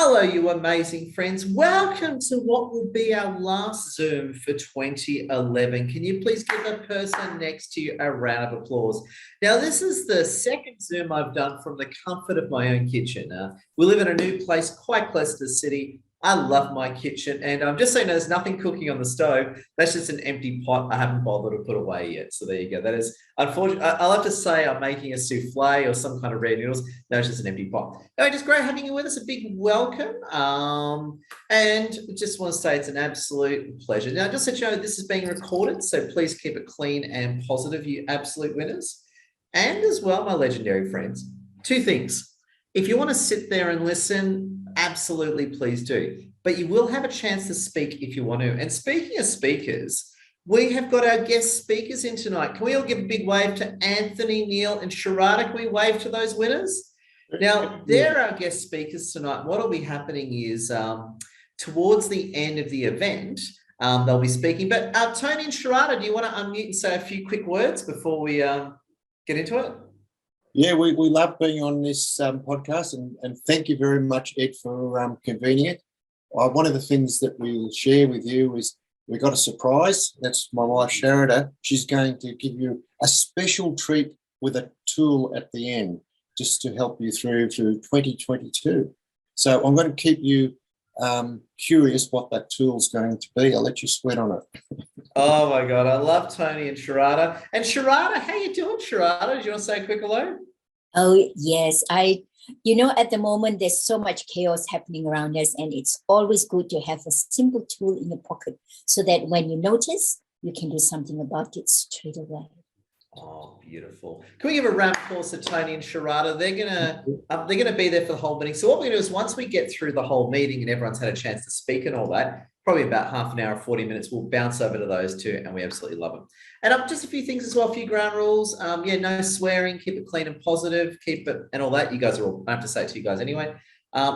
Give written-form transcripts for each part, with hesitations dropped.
Hello, you amazing friends. Welcome to what will be our last Zoom for 2011. Can you please give the person next to you a round of applause? Now, this is the second Zoom I've done from the comfort of my own kitchen. We live in a new place quite close to the city. I love my kitchen, and just so you know, there's nothing cooking on the stove. That's just an empty pot I haven't bothered to put away yet. So there you go. That is unfortunate. I'll have to say I'm making a souffle or some kind of red noodles. No, it's just an empty pot. Anyway, just great having you with us. A big welcome. And just want to say it's an absolute pleasure. Now, just so you know, this is being recorded, so please keep it clean and positive, you absolute winners. And as well, my legendary friends, two things. If you want to sit there and listen, absolutely please do. But you will have a chance to speak if you want to. And speaking of speakers, we have got our guest speakers in tonight. Can we all give a big wave to Anthony, Neil, and Sharada? Can we wave to those winners? Now, they're our guest speakers tonight. What will be happening is towards the end of the event, they'll be speaking. But Tony and Sharada, do you want to unmute and say a few quick words before we get into it? Yeah, we love being on this podcast, and thank you very much, Ed, for convening it. One of the things that we'll share with you is we've got a surprise. That's my wife, Sharada. She's going to give you a special treat with a tool at the end just to help you through 2022. So I'm going to keep you curious what that tool's going to be. I'll let you sweat on it. Oh my God, I love Tony and Sharada. And Sharada, how you doing, Sharada? Do you want to say a quick hello? Oh, yes. At the moment, there's so much chaos happening around us, and it's always good to have a simple tool in your pocket so that when you notice, you can do something about it straight away. Oh, beautiful. Can we give a round of applause to Tony and Sharada? They're gonna be there for the whole meeting. So what we're gonna do is once we get through the whole meeting and everyone's had a chance to speak and all that, probably about half an hour, 40 minutes, we'll bounce over to those two, and we absolutely love them. And just a few things as well, a few ground rules. No swearing, keep it clean and positive, keep it and all that. You guys are all, I have to say it to you guys anyway.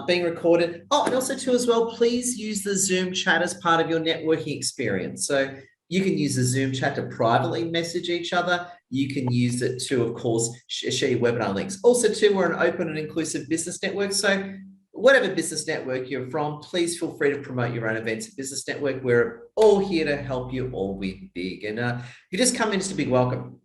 Being recorded. Oh, and also too as well, please use the Zoom chat as part of your networking experience. So you can use the Zoom chat to privately message each other. You can use it to, of course, share your webinar links. Also too, we're an open and inclusive business network. So whatever business network you're from, please feel free to promote your own events at Business Network. We're all here to help you all win big. And you just come in, just a big welcome.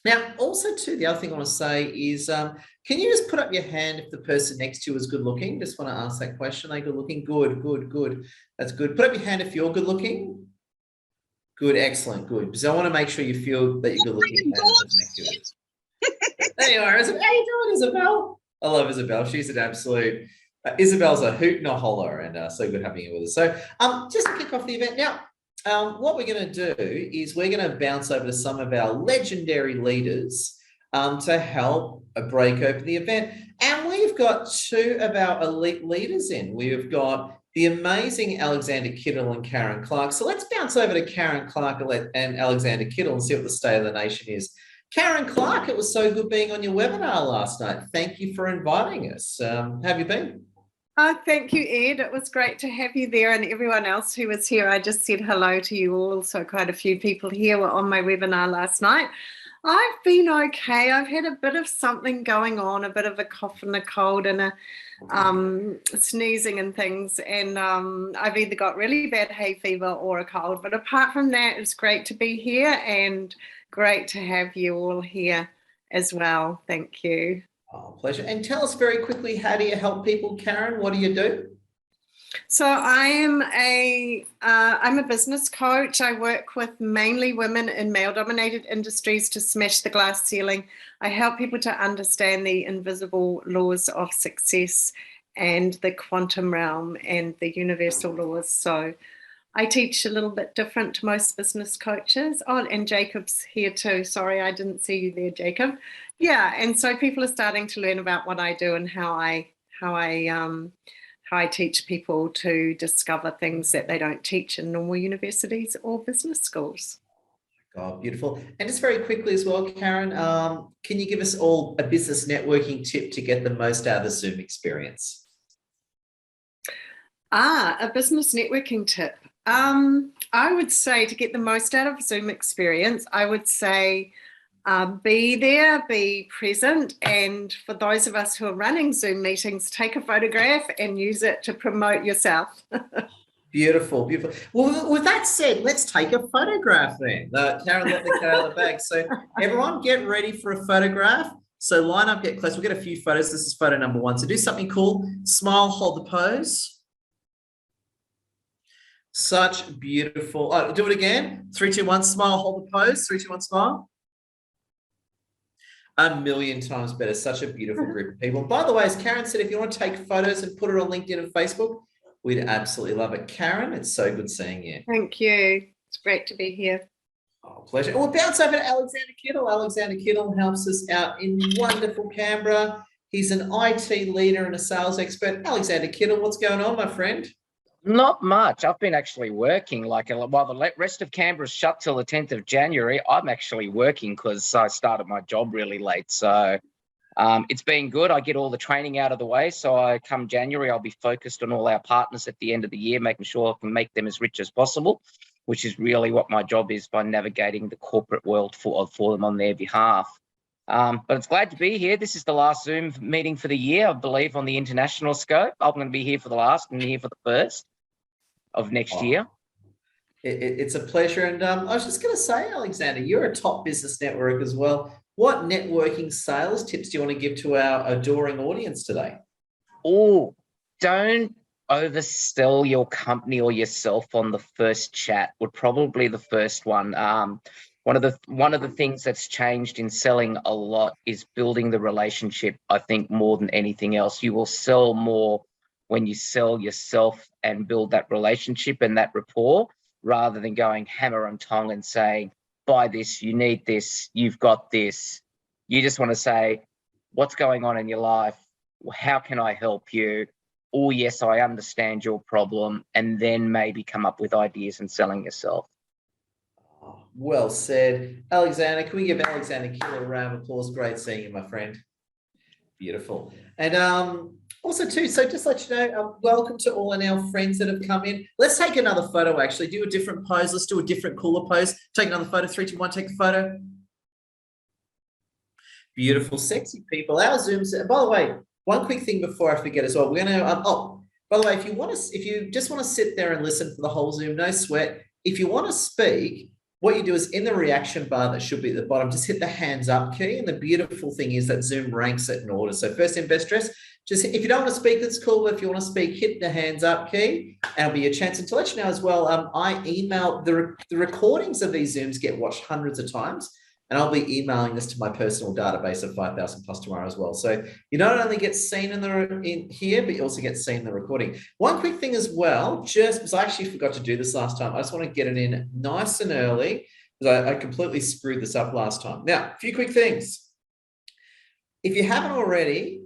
Now, also too, the other thing I want to say is, can you just put up your hand if the person next to you is good looking? Just want to ask that question. Are they good looking? Good, good, good. That's good. Put up your hand if you're good looking. Good, excellent, good. Because I want to make sure you feel that you're good looking. There you are. How you doing, Isabel? I love Isabel. She's an absolute... Isabel's a hoot and a holler, and so good having you with us. So just to kick off the event now, what we're going to do is we're going to bounce over to some of our legendary leaders to help break open the event. And we've got two of our elite leaders in. We've got the amazing Alexander Kittle and Karen Clarke. So let's bounce over to Karen Clarke and Alexander Kittle and see what the state of the nation is. Karen Clarke, it was so good being on your webinar last night. Thank you for inviting us. How have you been? Thank you, Ed. It was great to have you there and everyone else who was here. I just said hello to you all. So quite a few people here were on my webinar last night. I've been okay. I've had a bit of something going on, a bit of a cough and a cold and a sneezing and things. And I've either got really bad hay fever or a cold. But apart from that, it's great to be here and great to have you all here as well. Thank you. Oh, pleasure. And tell us very quickly, how do you help people, Karen? What do you do? So I'm a business coach. I work with mainly women in male-dominated industries to smash the glass ceiling. I help people to understand the invisible laws of success and the quantum realm and the universal laws. So I teach a little bit different to most business coaches. Oh, and Jacob's here too. Sorry, I didn't see you there, Jacob. Yeah, and so people are starting to learn about what I do and how I teach people to discover things that they don't teach in normal universities or business schools. Oh, beautiful. And just very quickly as well, Karen, can you give us all a business networking tip to get the most out of the Zoom experience? A business networking tip. I would say to get the most out of Zoom experience, I would say be there, be present, and for those of us who are running Zoom meetings, take a photograph and use it to promote yourself. Beautiful, beautiful. Well, with that said, let's take a photograph then. Karen let the cat out of the bag. So everyone get ready for a photograph. So line up, get close. We'll get a few photos. This is photo number 1. So do something cool. Smile, hold the pose. Such beautiful. Oh, do it again. 3, 2, 1, smile, hold the pose. 3, 2, 1, smile. A million times better. Such a beautiful group of people. By the way, as Karen said, if you want to take photos and put it on LinkedIn and Facebook, we'd absolutely love it. Karen, it's so good seeing you. Thank you. It's great to be here. Oh, pleasure. We'll bounce over to Alexander Kittle. Alexander Kittle helps us out in wonderful Canberra. He's an IT leader and a sales expert. Alexander Kittle, what's going on, my friend? Not much. I've been actually working while the rest of Canberra's shut till the 10th of January. I'm actually working because I started my job really late. So it's been good. I get all the training out of the way. So come January, I'll be focused on all our partners at the end of the year, making sure I can make them as rich as possible, which is really what my job is, by navigating the corporate world for them on their behalf. But it's glad to be here. This is the last Zoom meeting for the year, I believe, on the international scope. I'm going to be here for the last and here for the first of next year. It's a pleasure. And I was just going to say, Alexander, you're a top business network as well. What networking sales tips do you want to give to our adoring audience today? Oh, don't oversell your company or yourself on the first chat. Would probably the first one. One of the things that's changed in selling a lot is building the relationship. I think more than anything else, you will sell more when you sell yourself and build that relationship and that rapport, rather than going hammer and tongue and saying, buy this, you need this, you've got this. You just want to say, what's going on in your life? How can I help you? Oh, yes, I understand your problem. And then maybe come up with ideas and selling yourself. Oh, well said. Alexander, can we give Alexander Kittle a round of applause? Great seeing you, my friend. Beautiful. And also too, so just let you know, welcome to all our friends that have come in. Let's take another photo, actually. Do a different pose. Let's do a different, cooler pose. Take another photo. 3, 2, 1, take a photo. Beautiful, sexy people. Our Zooms. By the way, one quick thing before I forget as well. We're going to, by the way, if you just want to sit there and listen for the whole Zoom, no sweat. If you want to speak, what you do is in the reaction bar that should be at the bottom, just hit the hands up key. And the beautiful thing is that Zoom ranks it in order. So first in, best dress. Just if you don't want to speak, that's cool. But if you want to speak, hit the hands up key. And it'll be a chance. And to let you know as well, I email the recordings of these Zooms get watched hundreds of times. And I'll be emailing this to my personal database of 5,000 plus tomorrow as well. So you not only get seen in here, but you also get seen in the recording. One quick thing as well, just because I actually forgot to do this last time, I just want to get it in nice and early, because I completely screwed this up last time. Now, a few quick things. If you haven't already,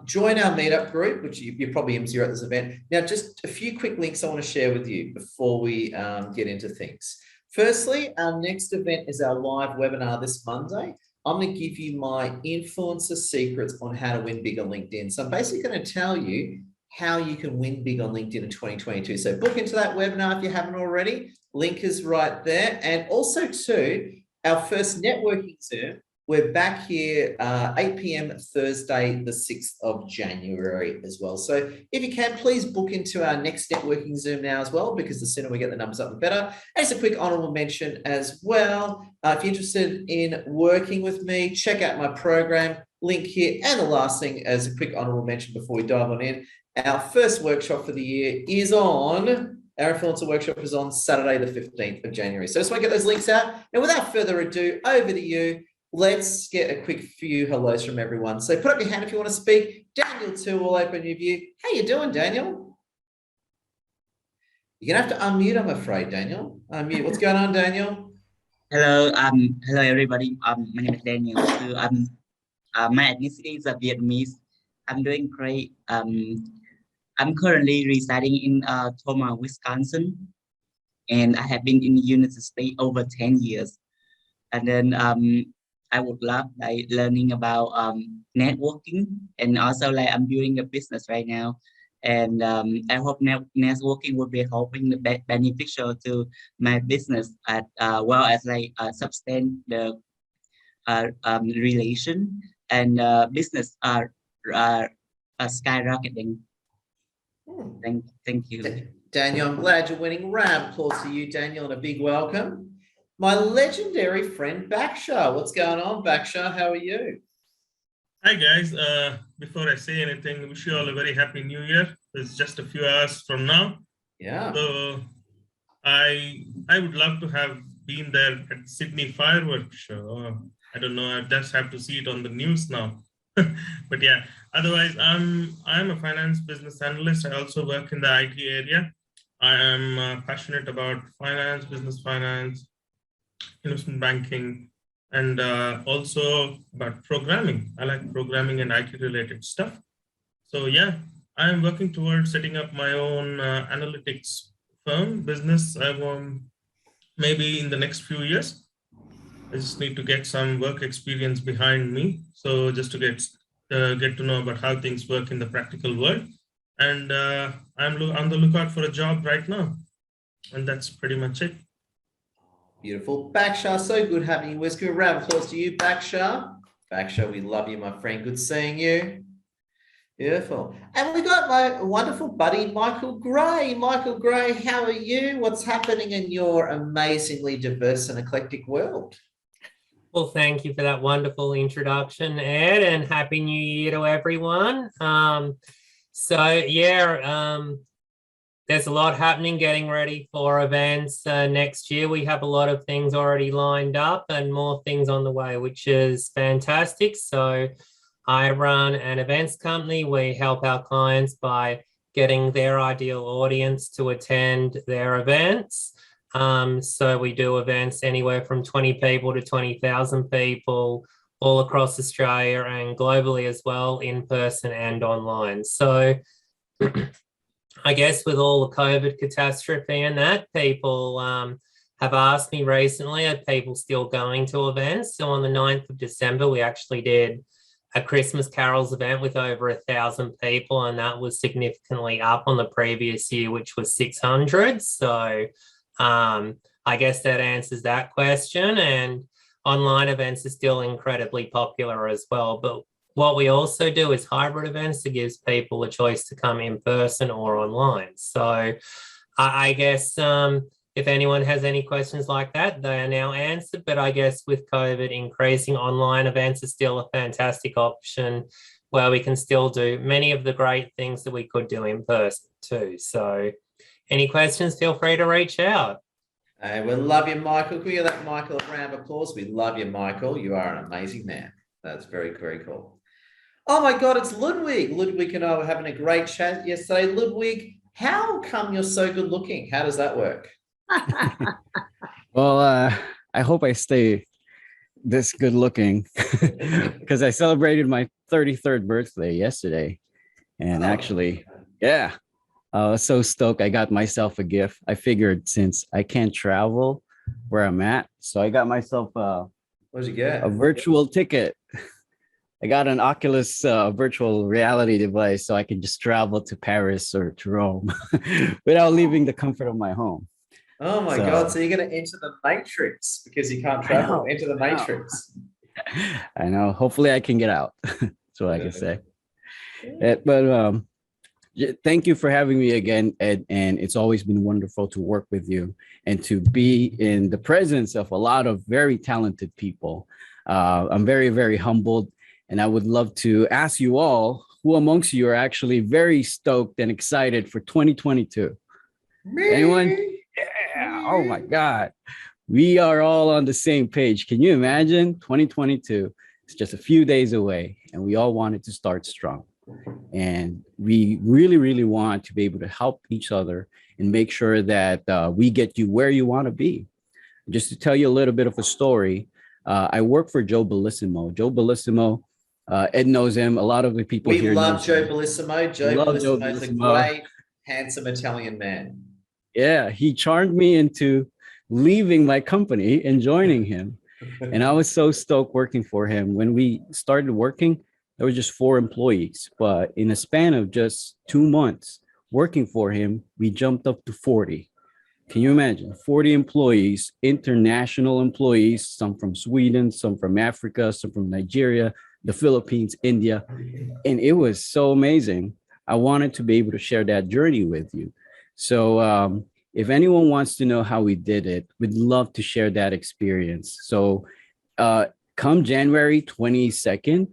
join our Meetup group, which you're probably in zero at this event. Now, just a few quick links I want to share with you before we get into things. Firstly, our next event is our live webinar this Monday. I'm going to give you my influencer secrets on how to win big on LinkedIn. So I'm basically going to tell you how you can win big on LinkedIn in 2022. So book into that webinar if you haven't already. Link is right there. And also too, our first networking Zoom. We're back here 8 p.m. Thursday, the 6th of January as well. So if you can, please book into our next networking Zoom now as well, because the sooner we get the numbers up, the better. And just a quick honorable mention as well. If you're interested in working with me, check out my program, link here. And the last thing, as a quick honorable mention before we dive on in, our first workshop for the year is on, our influencer workshop is on Saturday, the 15th of January. So just want to get those links out. And without further ado, over to you. Let's get a quick few hellos from everyone. So put up your hand if you want to speak. Daniel too, will open your view. How you doing, Daniel? You're going to have to unmute, I'm afraid, Daniel. Unmute. What's going on, Daniel? Hello, hello everybody. My name is Daniel. So, my ethnicity is a Vietnamese. I'm doing great. I'm currently residing in Tacoma, Wisconsin, and I have been in the United States over 10 years. And then I would love learning about networking, and also I'm doing a business right now, and I hope networking will be helping beneficial to my business as well as sustain the relation and business are skyrocketing. Thank you. Daniel, I'm glad you're winning. Round of applause to you, Daniel, and a big welcome. My legendary friend Baksha. What's going on, Baksha? How are you? Hi guys, before I say anything, I wish you all a very happy new year. It's just a few hours from now. Yeah. So I would love to have been there at Sydney fireworks show. I don't know, I just have to see it on the news now. But yeah, otherwise I'm a finance business analyst. I also work in the IT area. I am passionate about finance, business finance, investment banking, and also about programming. I like programming and IT related stuff. So yeah, I'm working towards setting up my own analytics firm business. I want maybe in the next few years. I just need to get some work experience behind me. So just to get to know about how things work in the practical world. And I'm on the lookout for a job right now. And that's pretty much it. Beautiful. Baksha, so good having you. Let's give a round of applause to you, Baksha. Baksha, we love you, my friend. Good seeing you. Beautiful. And we got my wonderful buddy, Michael Gray. Michael Gray, how are you? What's happening in your amazingly diverse and eclectic world? Well, thank you for that wonderful introduction, Ed, and Happy New Year to everyone. There's a lot happening, getting ready for events next year. We have a lot of things already lined up and more things on the way, which is fantastic. So I run an events company. We help our clients by getting their ideal audience to attend their events. So we do events anywhere from 20 people to 20,000 people all across Australia and globally as well, in person and online. So I guess with all the COVID catastrophe and that, people have asked me recently, are people still going to events? So on the 9th of December, we actually did a Christmas carols event with over 1,000 people, and that was significantly up on the previous year, which was 600. So I guess that answers that question. And online events are still incredibly popular as well. But what we also do is hybrid events that gives people a choice to come in person or online. So I guess if anyone has any questions like that, they are now answered. But I guess with COVID increasing, online events are still a fantastic option where we can still do many of the great things that we could do in person too. So any questions, feel free to reach out. Hey, we love you, Michael. Can we give that Michael a round of applause? We love you, Michael. You are an amazing man. That's very, very cool. Oh my God, it's Ludwig. Ludwig and I were having a great chat yesterday. Ludwig, how come you're so good looking? How does that work? Well, I hope I stay this good looking because I celebrated my 33rd birthday yesterday. And actually, yeah, I was so stoked. I got myself a gift. I figured since I can't travel where I'm at, so I got myself What'd you get? a virtual ticket. I got an Oculus virtual reality device so I can just travel to Paris or to Rome without leaving the comfort of my home. Oh my God. So you're going to enter the Matrix because you can't travel. Enter the Matrix. I know. Hopefully I can get out. That's what I can say. But thank you for having me again, Ed. And it's always been wonderful to work with you and to be in the presence of a lot of very talented people. I'm very, very humbled. And I would love to ask you all, who amongst you are actually very stoked and excited for 2022? Me. Anyone? Yeah. Oh my God. We are all on the same page. Can you imagine? 2022 is just a few days away and we all wanted to start strong. And we really, really want to be able to help each other and make sure that we get you where you want to be. Just to tell you a little bit of a story, I work for Joe Bellissimo. Joe Bellissimo, Ed knows him. A lot of the people here love Joe Bellissimo. Joe Bellissimo is a great, handsome Italian man. Yeah, he charmed me into leaving my company and joining him. And I was so stoked working for him. When we started working, there were just 4 employees. But in a span of just 2 months working for him, we jumped up to 40. Can you imagine 40 employees, international employees, some from Sweden, some from Africa, some from Nigeria, the Philippines, India. And it was so amazing. I wanted to be able to share that journey with you. So if anyone wants to know how we did it, we'd love to share that experience. So come January 22nd,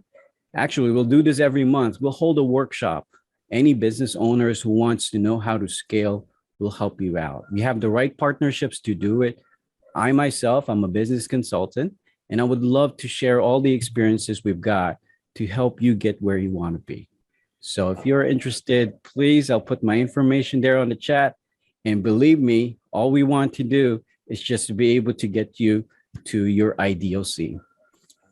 actually, we'll do this every month. We'll hold a workshop. Any business owners who wants to know how to scale, will help you out. We have the right partnerships to do it. I myself, I'm a business consultant, and I would love to share all the experiences we've got to help you get where you want to be. So if you're interested, please, I'll put my information there on the chat. And believe me, all we want to do is just to be able to get you to your ideal scene.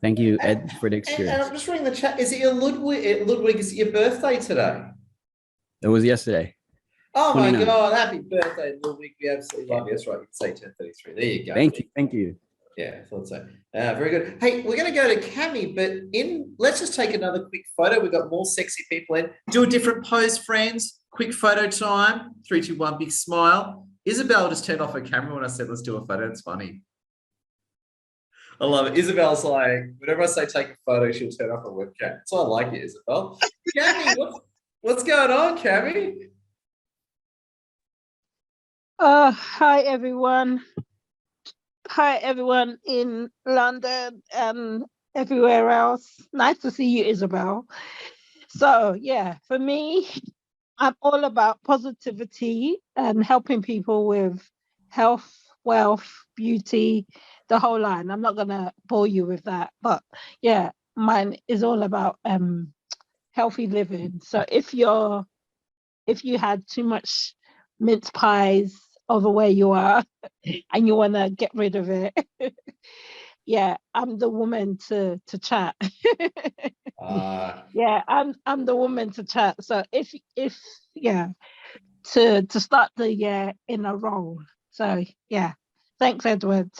Thank you, Ed, for the experience. And I'm just reading the chat. Is it your Ludwig, is it your birthday today? It was yesterday. Oh 29. my God, happy birthday, Ludwig. We absolutely love you. That's right. You can say 1033. There you go. Thank you. Yeah, I thought so. Very good. Hey, we're going to go to Cami, but let's just take another quick photo. We've got more sexy people in. Do a different pose, friends. Quick photo time. 3, 2, 1, big smile. Isabel just turned off her camera when I said, let's do a photo. It's funny. I love it. Isabel's like, whenever I say take a photo, she'll turn off her webcam. So I like it, Isabel. Cami, what's going on, Cami? Hi everyone. Hi everyone in London and everywhere else. Nice to see you, Isabel. So yeah, for me, I'm all about positivity and helping people with health, wealth, beauty, the whole line. I'm not gonna bore you with that, but yeah, mine is all about healthy living. So if you had too much mince pies over where you are and you want to get rid of it, yeah, I'm the woman to chat. Yeah, I'm the woman to chat. So if yeah, to start the year in a roll. So yeah, thanks, Edward.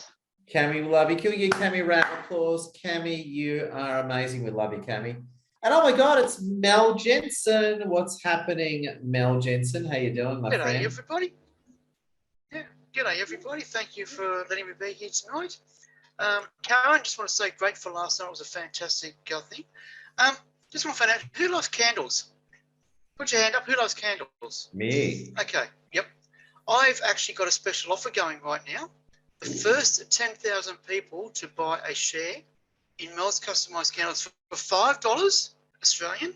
Cami, we love you. Can we give Cami a round of applause? Cami, you are amazing. We love you, Cami. And oh my God, it's Mel Jensen. What's happening, Mel Jensen? How you doing, my friend? G'day, everybody. Yeah, g'day, everybody. Thank you for letting me be here tonight. Karen, just want to say grateful last night. It was a fantastic thing. Just want to find out, who loves candles? Put your hand up. Who loves candles? Me. Okay, yep. I've actually got a special offer going right now. The first 10,000 people to buy a share in Mel's Customised Candles for $5 Australian,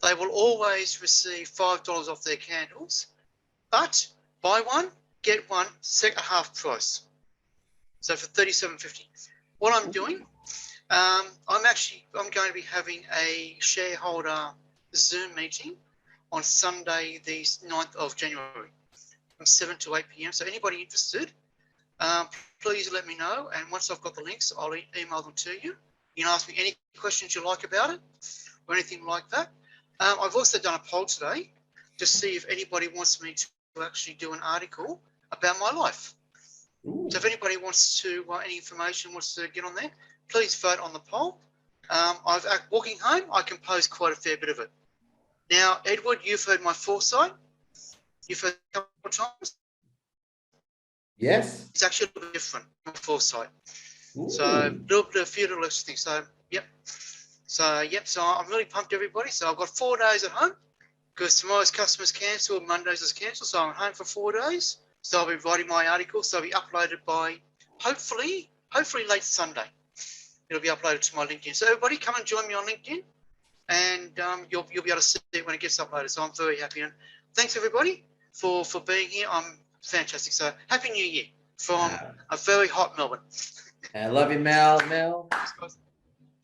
they will always receive $5 off their candles, but buy one, get one, second half price. So for $37.50. What I'm doing, I'm going to be having a shareholder Zoom meeting on Sunday, the 9th of January, from 7 to 8 p.m. So anybody interested, please let me know. And once I've got the links, I'll email them to you. You can ask me any questions you like about it or anything like that. I've also done a poll today to see if anybody wants me to actually do an article about my life. Ooh. So if anybody wants to, any information wants to get on there, please vote on the poll. Walking home, I composed quite a fair bit of it. Now, Edward, you've heard my foresight. You've heard it a couple of times. Yes. It's actually a little bit different, my foresight. Ooh. So a few little extra things. So, yep. So I'm really pumped, everybody. So I've got 4 days at home because tomorrow's customers cancelled, Monday's is cancelled. So I'm home for 4 days. So I'll be writing my article. So it'll be uploaded by hopefully late Sunday. It'll be uploaded to my LinkedIn. So everybody come and join me on LinkedIn and you'll be able to see it when it gets uploaded. So I'm very happy. And thanks everybody for being here. I'm fantastic. So happy New Year from a very hot Melbourne. I love you, Mel.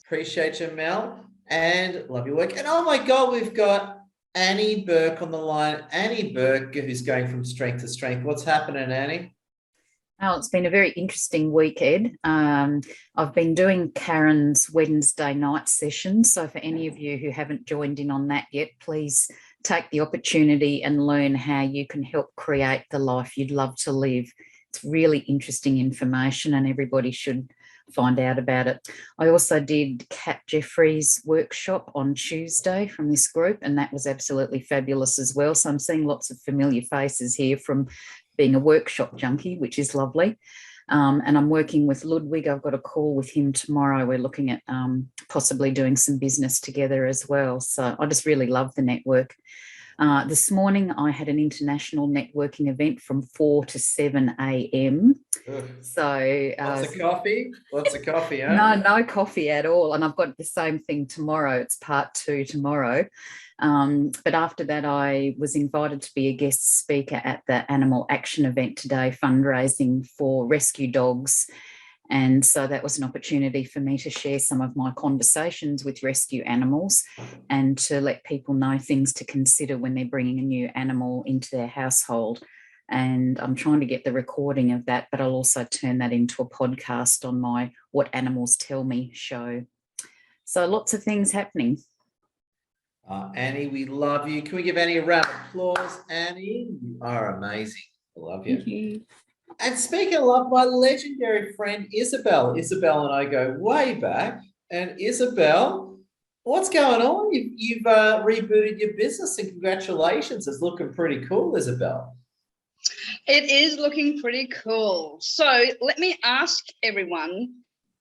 Appreciate you, Mel. And love your work. And oh my God, we've got Annie Burke on the line. Annie Burke, who's going from strength to strength. What's happening, Annie? Oh, it's been a very interesting week, Ed. I've been doing Karen's Wednesday night session. So for any of you who haven't joined in on that yet, please take the opportunity and learn how you can help create the life you'd love to live. It's really interesting information and everybody should find out about it. I also did Kat Jeffrey's workshop on Tuesday from this group, and that was absolutely fabulous as well. So I'm seeing lots of familiar faces here from being a workshop junkie, which is lovely. And I'm working with Ludwig. I've got a call with him tomorrow. We're looking at possibly doing some business together as well. So I just really love the network. This morning, I had an international networking event from 4 to 7 a.m. So lots of coffee? Lots of coffee, huh? No coffee at all. And I've got the same thing tomorrow. It's part 2 tomorrow. But after that, I was invited to be a guest speaker at the Animal Action event today, fundraising for rescue dogs. And so that was an opportunity for me to share some of my conversations with rescue animals and to let people know things to consider when they're bringing a new animal into their household. And I'm trying to get the recording of that, but I'll also turn that into a podcast on my What Animals Tell Me show. So lots of things happening. Annie, we love you. Can we give Annie a round of applause? Annie, you are amazing. I love you. Thank you. And speaking of love, my legendary friend Isabel. Isabel and I go way back. And Isabel, what's going on? You've rebooted your business, and congratulations. It's looking pretty cool, Isabel. It is looking pretty cool. So let me ask everyone,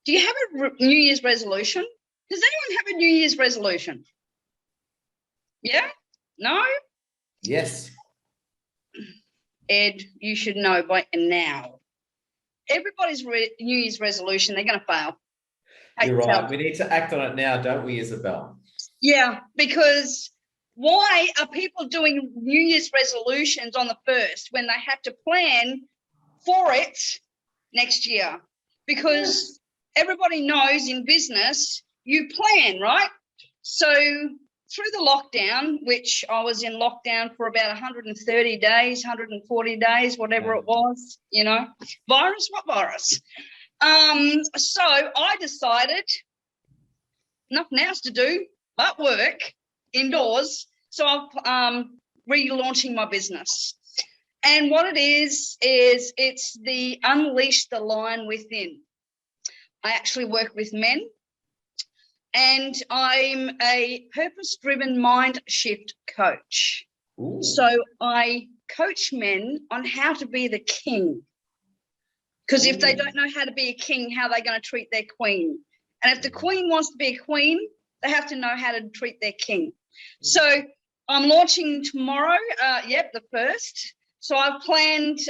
do you have a New Year's resolution? Does anyone have a New Year's resolution? Yeah? No? Yes. Ed, you should know by now. Everybody's New Year's resolution, they're going to fail. You're right. We need to act on it now, don't we, Isabel? Yeah, because why are people doing New Year's resolutions on the 1st when they have to plan for it next year? Because everybody knows in business, you plan, right? So through the lockdown, which I was in lockdown for about 130 days, 140 days, whatever it was, you know, virus, what virus? So I decided nothing else to do but work indoors. So I'm relaunching my business. And what it is it's the Unleash the Lion Within. I actually work with men. And I'm a purpose-driven mind shift coach. Ooh. So I coach men on how to be the king. Because if they don't know how to be a king, how are they going to treat their queen? And if the queen wants to be a queen, they have to know how to treat their king. So I'm launching tomorrow, the 1st. So I've planned,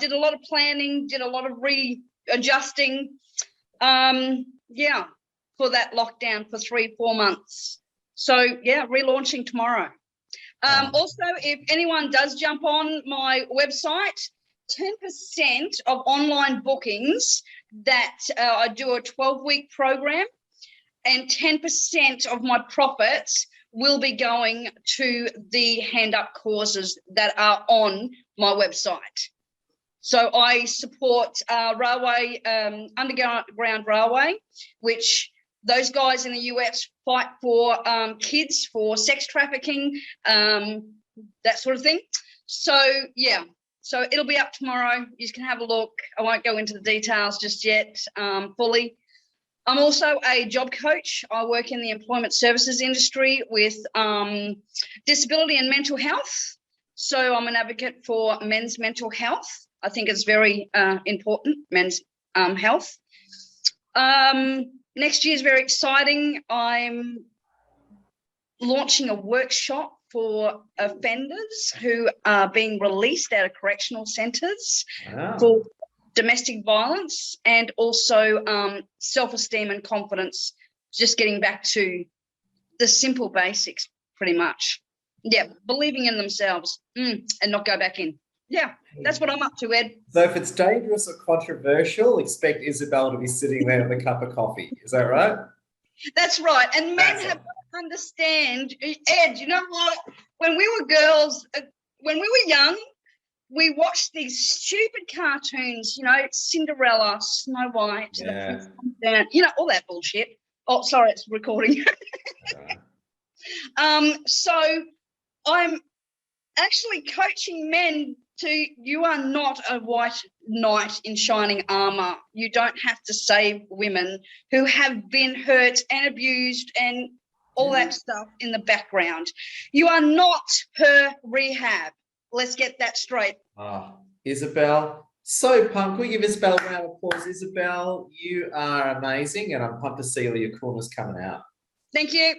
did a lot of planning, did a lot of readjusting. For that lockdown for 3-4 months. So relaunching tomorrow. Also, if anyone does jump on my website, 10% of online bookings that I do a 12-week program, and 10% of my profits will be going to the hand up causes that are on my website. So I support railway, underground railway, which those guys in the US fight for kids, for sex trafficking, that sort of thing. So, so it'll be up tomorrow. You can have a look. I won't go into the details just yet fully. I'm also a job coach. I work in the employment services industry with disability and mental health. So I'm an advocate for men's mental health. I think it's very important, men's health. Next year is very exciting. I'm launching a workshop for offenders who are being released out of correctional centres for domestic violence, and also self-esteem and confidence, just getting back to the simple basics pretty much. Yeah, believing in themselves and not go back in. Yeah, that's what I'm up to, Ed. So if it's dangerous or controversial, expect Isabel to be sitting there with a cup of coffee. Is that right? That's right. And men have to understand, Ed, you know what? When we were girls, when we were young, we watched these stupid cartoons, you know, Cinderella, Snow White, the Prince Comes Down, you know, all that bullshit. Oh, sorry, it's recording. So I'm actually coaching men to, you are not a white knight in shining armor. You don't have to save women who have been hurt and abused and all that stuff in the background. You are not her rehab. Let's get that straight. Isabel. So pumped. Can we give Isabel a round of applause? Isabel, you are amazing, and I'm pumped to see all your corners coming out. Thank you.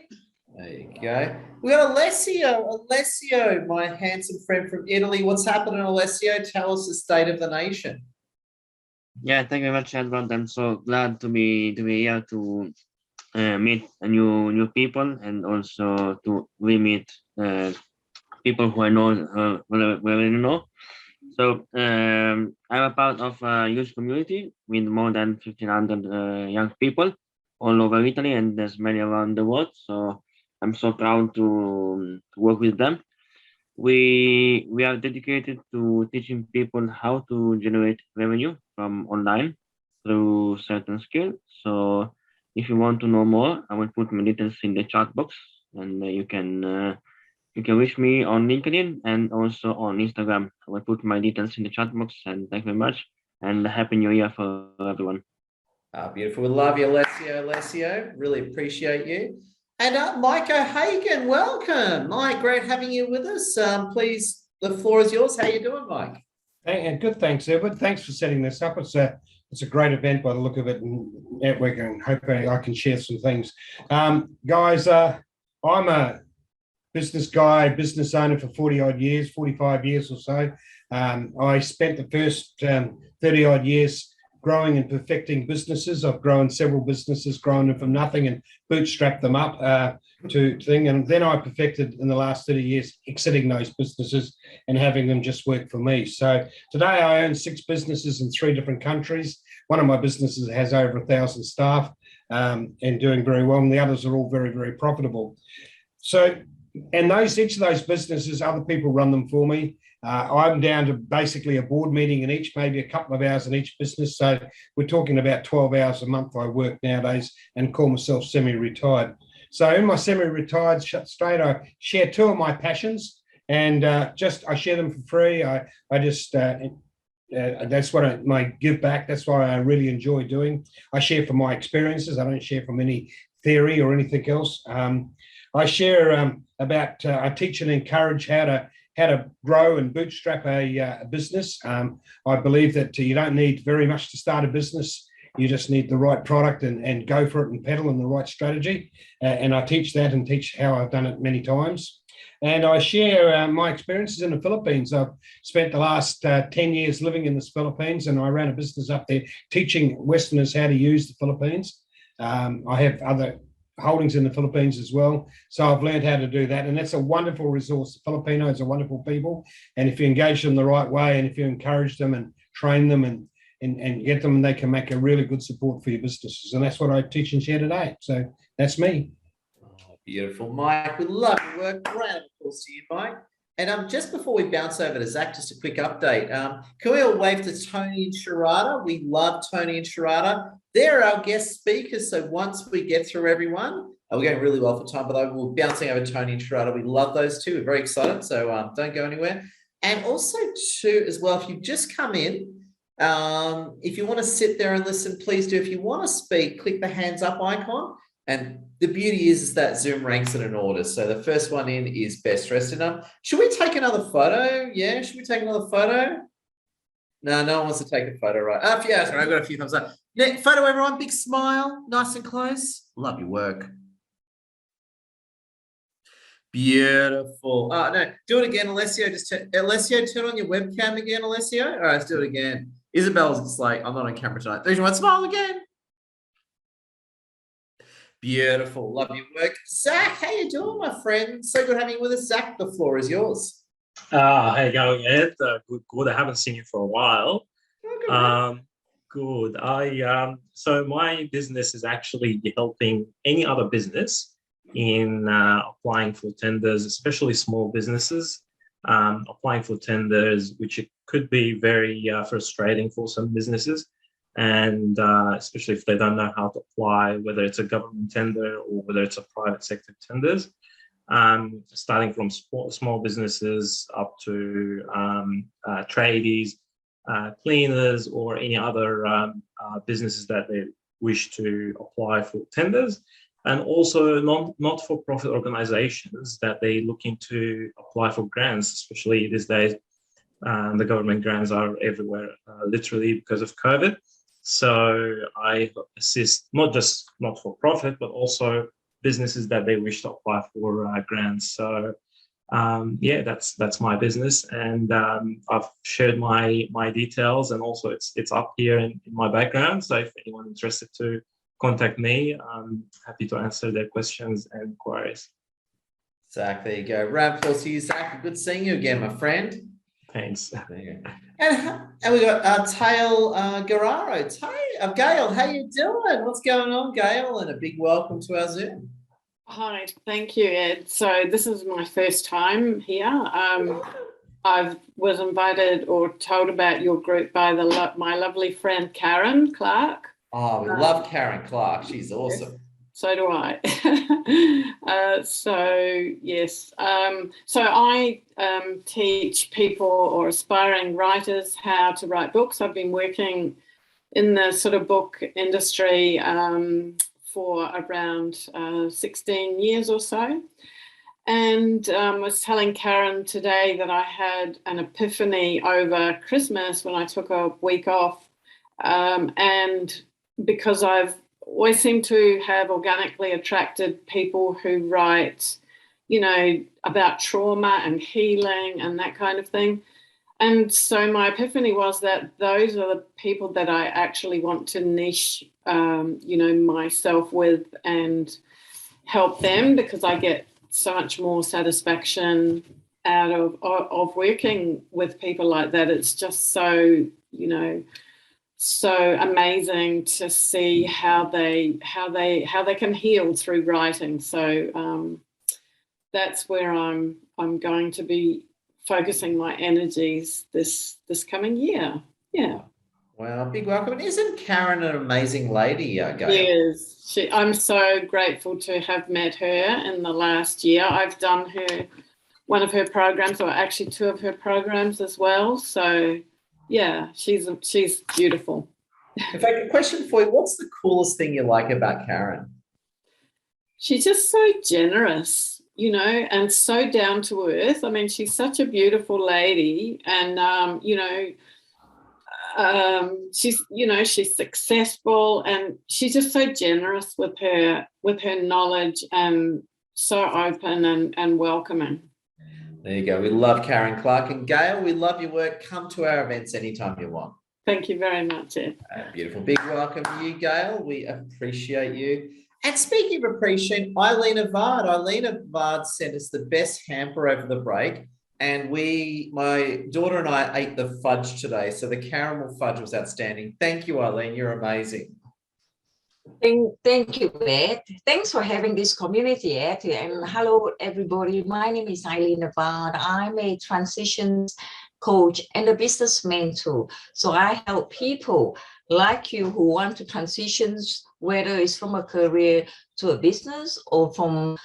There you go. We got Alessio. Alessio, my handsome friend from Italy. What's happening, Alessio? Tell us the state of the nation. Yeah, thank you very much, Edward. I'm so glad to be here to meet new people, and also to meet people who I know who I already know. So I'm a part of a youth community with more than 1,500 young people all over Italy, and there's many around the world. So I'm so proud to work with them. We are dedicated to teaching people how to generate revenue from online through certain skills. So if you want to know more, I will put my details in the chat box, and you can reach me on LinkedIn and also on Instagram. I will put my details in the chat box, and thank you very much, and Happy New Year for everyone. Beautiful. We love you, Alessio. Alessio, really appreciate you. And Mike O'Hagan, welcome. Mike, great having you with us. Please, the floor is yours. How you doing, Mike? Good, thanks, Edward. Thanks for setting this up. It's a great event by the look of it, and networking, and hoping I can share some things. Guys, I'm a business guy, business owner for 40-odd years, 45 years or so. I spent the first 30-odd years growing and perfecting businesses. I've grown several businesses, grown them from nothing and bootstrapped them up to thing. And then I perfected in the last 30 years exiting those businesses and having them just work for me. So today I own 6 businesses in 3 different countries. One of my businesses has over 1,000 staff and doing very well, and the others are all very, very profitable. So, and each of those businesses, other people run them for me. I'm down to basically a board meeting in each, maybe a couple of hours in each business. So we're talking about 12 hours a month I work nowadays, and call myself semi-retired. So in my semi-retired state, I share 2 of my passions, and I share them for free. That's what my give back. That's what I really enjoy doing. I share from my experiences. I don't share from any theory or anything else. I share I teach and encourage how to grow and bootstrap a business. I believe that you don't need very much to start a business. You just need the right product and go for it and pedal in the right strategy. And I teach that and teach how I've done it many times. And I share my experiences in the Philippines. I've spent the last 10 years living in the Philippines, and I ran a business up there teaching Westerners how to use the Philippines. I have other holdings in the Philippines as well. So I've learned how to do that. And that's a wonderful resource. The Filipinos are wonderful people. And if you engage them the right way, and if you encourage them and train them and get them, they can make a really good support for your businesses. And that's what I teach and share today. So that's me. Beautiful, Mike. We love your work. Round of applause to you, Mike. And just before we bounce over to Zach, just a quick update. Can we all wave to Tony and Sharada? We love Tony and Sharada. They're our guest speakers. So once we get through everyone, we're going really well for time, but we're bouncing over Tony and Sharada. We love those two. We're very excited. So don't go anywhere. And also too, as well, if you've just come in, if you want to sit there and listen, please do. If you want to speak, click the hands up icon. And the beauty is that Zoom ranks in an order. So the first one in is best dressed enough. Should we take another photo? Yeah, should we take another photo? No one wants to take a photo, right? Yeah, sorry, I've got a few thumbs up. Photo, everyone, big smile, nice and close. Love your work. Beautiful. No, do it again, Alessio. Alessio, turn on your webcam again, Alessio. All right, let's do it again. Isabel's just like, I'm not on camera tonight. 3, 2, 1, smile again. Beautiful. Love your work. Zach, how you doing, my friend? So good having you with us. Zach, the floor is yours. How you going, Ed? Good. I haven't seen you for a while. Good. So my business is actually helping any other business in applying for tenders, especially small businesses, applying for tenders, which it could be very frustrating for some businesses. And especially if they don't know how to apply, whether it's a government tender or whether it's a private sector tenders, starting from small businesses up to tradies, cleaners, or any other businesses that they wish to apply for tenders, and also not-for-profit organizations that they're looking to apply for grants, especially these days The government grants are everywhere, literally because of COVID. So I assist not just not for profit, but also businesses that they wish to apply for grants. So yeah, that's my business, and I've shared my details, and also it's up here in my background. So if anyone interested to contact me, I'm happy to answer their questions and inquiries. Zach, there you go. Round of applause to you, Zach. Good seeing you again, my friend. Thanks. And we got Tail Guerrero. Gail, how you doing? What's going on, Gail? And a big welcome to our Zoom. Hi, thank you, Ed. So this is my first time here. I was invited or told about your group by my lovely friend Karen Clarke. Oh, we love Karen Clarke. She's awesome. So do I. So yes. So I teach people or aspiring writers how to write books. I've been working in the sort of book industry for around 16 years or so. And I was telling Karen today that I had an epiphany over Christmas when I took a week off. And because I've always seemed to have organically attracted people who write, you know, about trauma and healing and that kind of thing. And so my epiphany was that those are the people that I actually want to niche, you know, myself with and help them, because I get so much more satisfaction out of working with people like that. It's just so, you know, so amazing to see how they can heal through writing. So that's where I'm going to be focusing my energies this coming year. Yeah. Wow, big welcome. And isn't Karen an amazing lady, Gail? Yes, I'm so grateful to have met her in the last year. I've done one of her programs, or actually two of her programs as well. So yeah, she's beautiful. In fact, a question for you: what's the coolest thing you like about Karen? She's just so generous, you know, and so down to earth. I mean, she's such a beautiful lady, and you know, she's successful, and she's just so generous with her knowledge, and so open and welcoming. There you go. We love Karen Clarke. And Gail, we love your work. Come to our events anytime you want. Thank you very much, Ed. Beautiful. Big welcome to you, Gail. We appreciate you. And speaking of appreciation, Eileen Avard sent us the best hamper over the break. And my daughter and I ate the fudge today. So the caramel fudge was outstanding. Thank you, Eileen. You're amazing. Thank you, Ed. Thanks for having this community, Ed. And hello, everybody. My name is Eileen Avard. I'm a transitions coach and a business mentor. So I help people like you who want to transition, whether it's from a career to a business, or from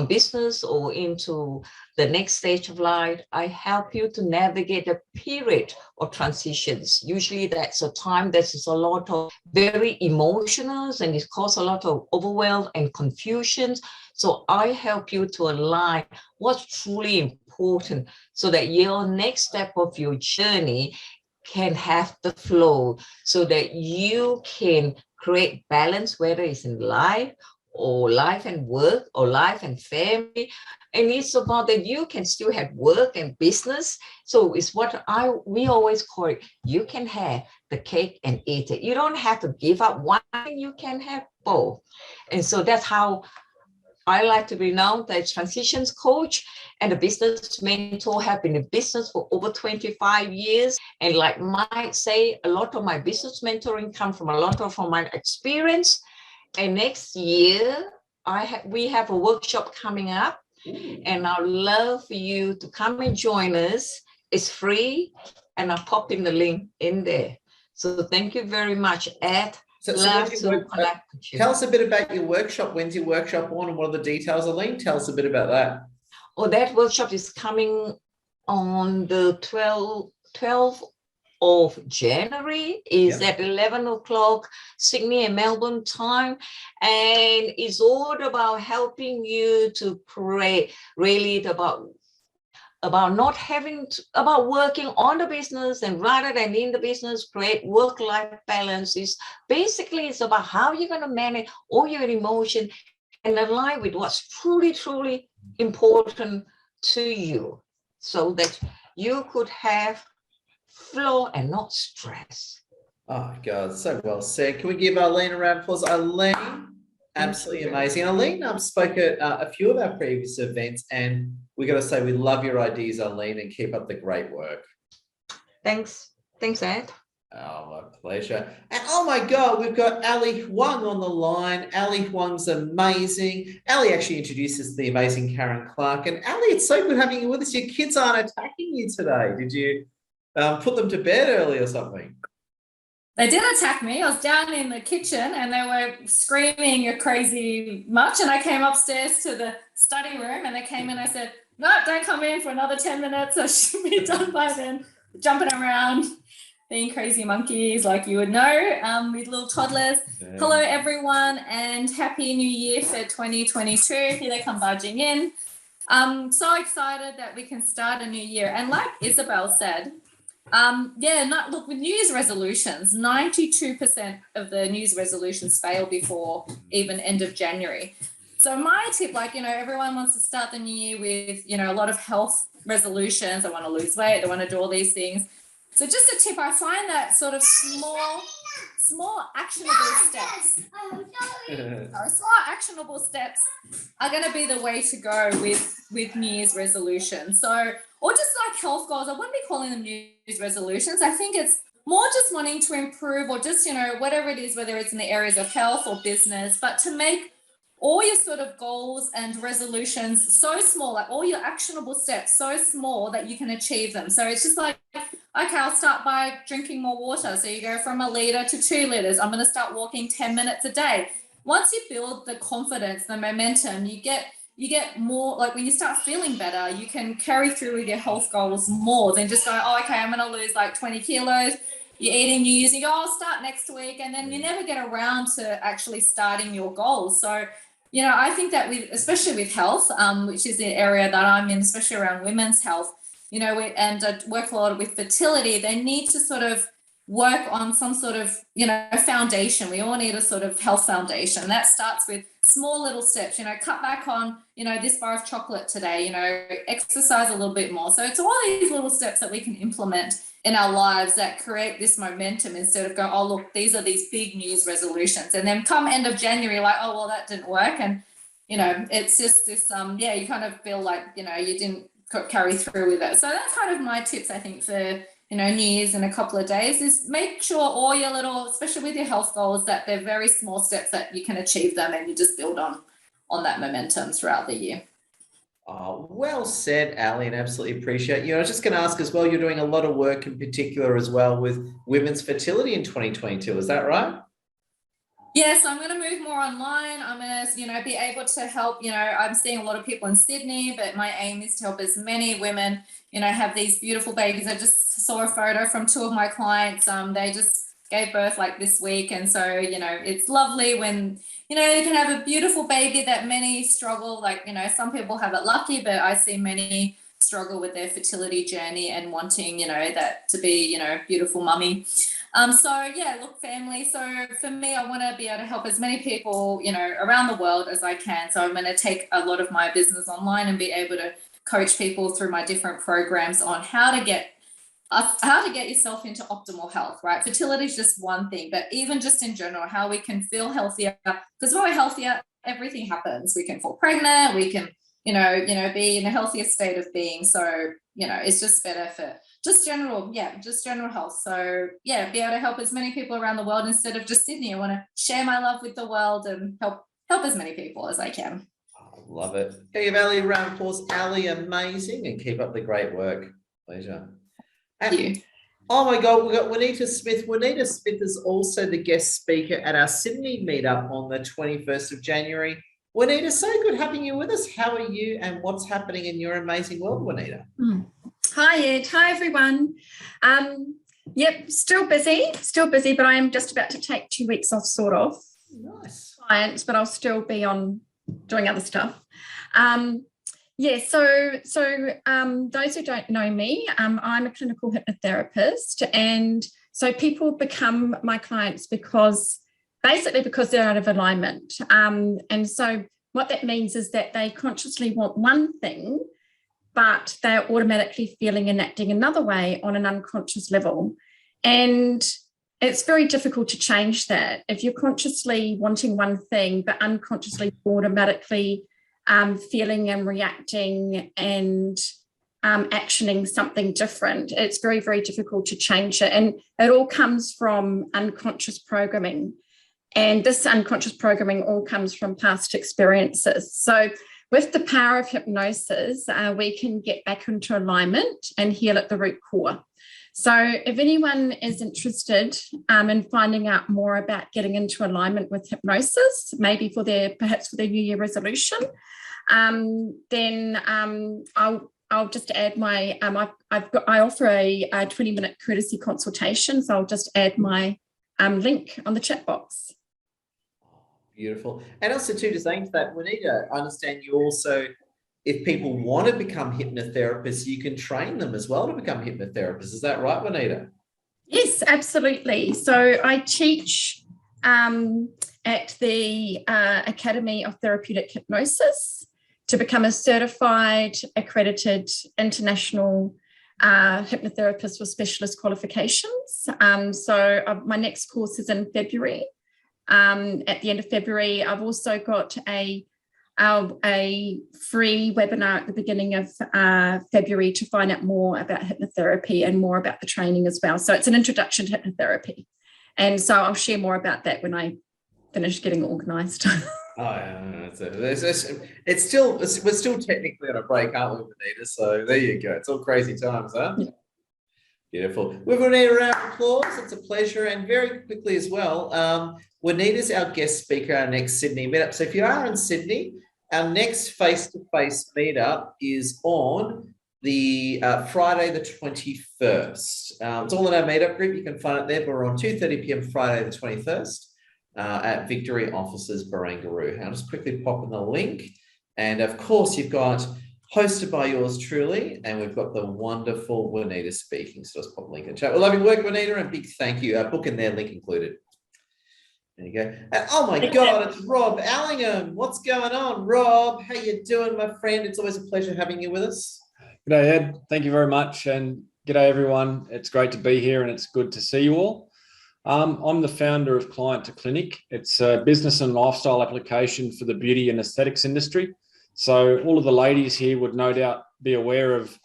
business or into the next stage of life. I help you to navigate a period of transitions. Usually that's a time that is a lot of very emotional, and it causes a lot of overwhelm and confusion. So I help you to align what's truly important so that your next step of your journey can have the flow, so that you can create balance, whether it's in life or life and work or life and family. And it's about that you can still have work and business. So it's what we always call it, you can have the cake and eat it. You don't have to give up one, you can have both. And so that's how I like to be known as transitions coach and a business mentor. Have been in business for over 25 years. And like Mike say, a lot of my business mentoring comes from from my experience. And next year, we have a workshop coming up, and I'd love for you to come and join us. It's free, and I'll pop in the link in there. So thank you very much, Ed. Tell us a bit about your workshop. When's your workshop on, and what are the details, Eileen? Tell us a bit about that. Oh, that workshop is coming on the 12th of January. Is at 11 o'clock Sydney and Melbourne time, and it's all about helping you to create really about about not having to, about working on the business and rather than in the business, create work-life balances. Basically, it's about how you're going to manage all your emotion and align with what's truly, truly important to you so that you could have flow and not stress. Oh, God, so well said. Can we give Arlene a round of applause? Arlene, absolutely amazing. Arlene spoke at a few of our previous events, and we got to say we love your ideas, Arlene, and keep up the great work. Thanks. Thanks, Ed. Oh, my pleasure. And oh my God, we've got Ali Huang on the line. Ali Huang's amazing. Ali actually introduces the amazing Karen Clarke. And Ali, it's so good having you with us. Your kids aren't attacking you today. Did you put them to bed early or something? They did attack me. I was down in the kitchen and they were screaming "you're crazy" much. And I came upstairs to the study room and they came in. I said, "No, don't come in for another 10 minutes. I should be done by then." Jumping around, being crazy monkeys like you would know, with little toddlers. Yeah. Hello, everyone, and Happy New Year for 2022. Here they come barging in. I'm so excited that we can start a new year. And like Isabel said, look, with New Year's resolutions, 92% of the New Year's resolutions fail before even end of January. So my tip, everyone wants to start the new year with, a lot of health resolutions. I want to lose weight. I want to do all these things. So just a tip, I find that sort of small actionable steps. Small actionable steps are going to be the way to go with New Year's resolutions. So, or just like health goals, I wouldn't be calling them New Year's resolutions. I think it's more just wanting to improve or just, whatever it is, whether it's in the areas of health or business, but to make all your sort of goals and resolutions so small, like all your actionable steps so small that you can achieve them. So it's just like, okay, I'll start by drinking more water. So you go from 1 liter to 2 liters. I'm going to start walking 10 minutes a day. Once you build the confidence, the momentum, you get more, like when you start feeling better, you can carry through with your health goals more than just going, oh, okay, I'm going to lose like 20 kilos. You're eating New Year's, you go, I'll start next week. And then you never get around to actually starting your goals. So, I think that especially with health, which is the area that I'm in, especially around women's health, and I work a lot with fertility, they need to sort of work on some sort of, foundation. We all need a sort of health foundation. That starts with small little steps, cut back on, this bar of chocolate today, exercise a little bit more. So it's all these little steps that we can implement in our lives that create this momentum instead of going, oh, look, these are these big New Year's resolutions. And then come end of January, like, oh, well, that didn't work. And, it's just this, you kind of feel like, you didn't carry through with it. So that's kind of my tips, I think, for, New Year's in a couple of days is make sure all your little, especially with your health goals, that they're very small steps that you can achieve them and you just build on that momentum throughout the year. Oh, well said, Ali, and absolutely appreciate you. I was just going to ask as well, you're doing a lot of work in particular as well with women's fertility in 2022. Is that right? Yes, I'm going to move more online. I'm going to, be able to help, I'm seeing a lot of people in Sydney, but my aim is to help as many women, have these beautiful babies. I just saw a photo from 2 of my clients. They just gave birth like this week. And so, it's lovely when, you can have a beautiful baby that many struggle, like, some people have it lucky, but I see many struggle with their fertility journey and wanting, that to be, beautiful mummy. Look, family. So for me, I want to be able to help as many people, around the world as I can. So I'm going to take a lot of my business online and be able to coach people through my different programs on how to get yourself into optimal health, right? Fertility is just one thing, but even just in general, how we can feel healthier, because when we're healthier, everything happens. We can fall pregnant, we can, be in a healthier state of being. So, it's just better for just general health. So be able to help as many people around the world instead of just Sydney. I want to share my love with the world and help as many people as I can. Love it. Can you give Ali a round of applause? Ali, amazing, and keep up the great work. Pleasure. Thank you. Oh my God, we've got Juanita Smith. Juanita Smith is also the guest speaker at our Sydney meetup on the 21st of January. Juanita, so good having you with us. How are you and what's happening in your amazing world, Juanita? Hi, Ed. Hi, everyone. Still busy, but I am just about to take 2 weeks off, sort of. Nice. Clients, but I'll still be on doing other stuff. Yeah, so those who don't know me, I'm a clinical hypnotherapist, and so people become my clients because they're out of alignment. And so what that means is that they consciously want one thing, but they're automatically feeling and acting another way on an unconscious level. And it's very difficult to change that. If you're consciously wanting one thing, but unconsciously automatically feeling and reacting and actioning something different, it's very, very difficult to change it. And it all comes from unconscious programming. And this unconscious programming all comes from past experiences. So with the power of hypnosis, we can get back into alignment and heal at the root core. So if anyone is interested in finding out more about getting into alignment with hypnosis, maybe perhaps for their New Year resolution, then I'll just add my, I offer a 20-minute courtesy consultation. So I'll just add my link on the chat box. Beautiful. And also too, just saying to that, Juanita, I understand you also, if people want to become hypnotherapists, you can train them as well to become hypnotherapists. Is that right, Juanita? Yes, absolutely. So I teach at the Academy of Therapeutic Hypnosis to become a certified, accredited international hypnotherapist with specialist qualifications. So my next course is in February. At the end of February, I've also got a free webinar at the beginning of February to find out more about hypnotherapy and more about the training as well. So it's an introduction to hypnotherapy. And so I'll share more about that when I finish getting organised. Oh, yeah, we're still technically on a break, aren't we, Juanita? So there you go. It's all crazy times, huh? Yeah. Beautiful. We've Juanita, a round of applause. It's a pleasure. And very quickly as well, Juanita's our guest speaker at our next Sydney meetup. So if you are in Sydney, our next face-to-face meetup is on the Friday the 21st. It's all in our meetup group. You can find it there, but we're on 2:30 p.m. Friday the 21st. At Victory Offices, Barangaroo. I'll just quickly pop in the link. And of course, you've got hosted by yours truly, and we've got the wonderful Juanita speaking. So let's pop a link in the chat. We love your work, Juanita, and big thank you. Book in there, link included. There you go. And, oh my God, it's Rob Allingham. What's going on, Rob? How you doing, my friend? It's always a pleasure having you with us. G'day, Ed. Thank you very much. And g'day, everyone. It's great to be here and it's good to see you all. I'm the founder of Client to Clinic. It's a business and lifestyle application for the beauty and aesthetics industry. So all of the ladies here would no doubt be aware of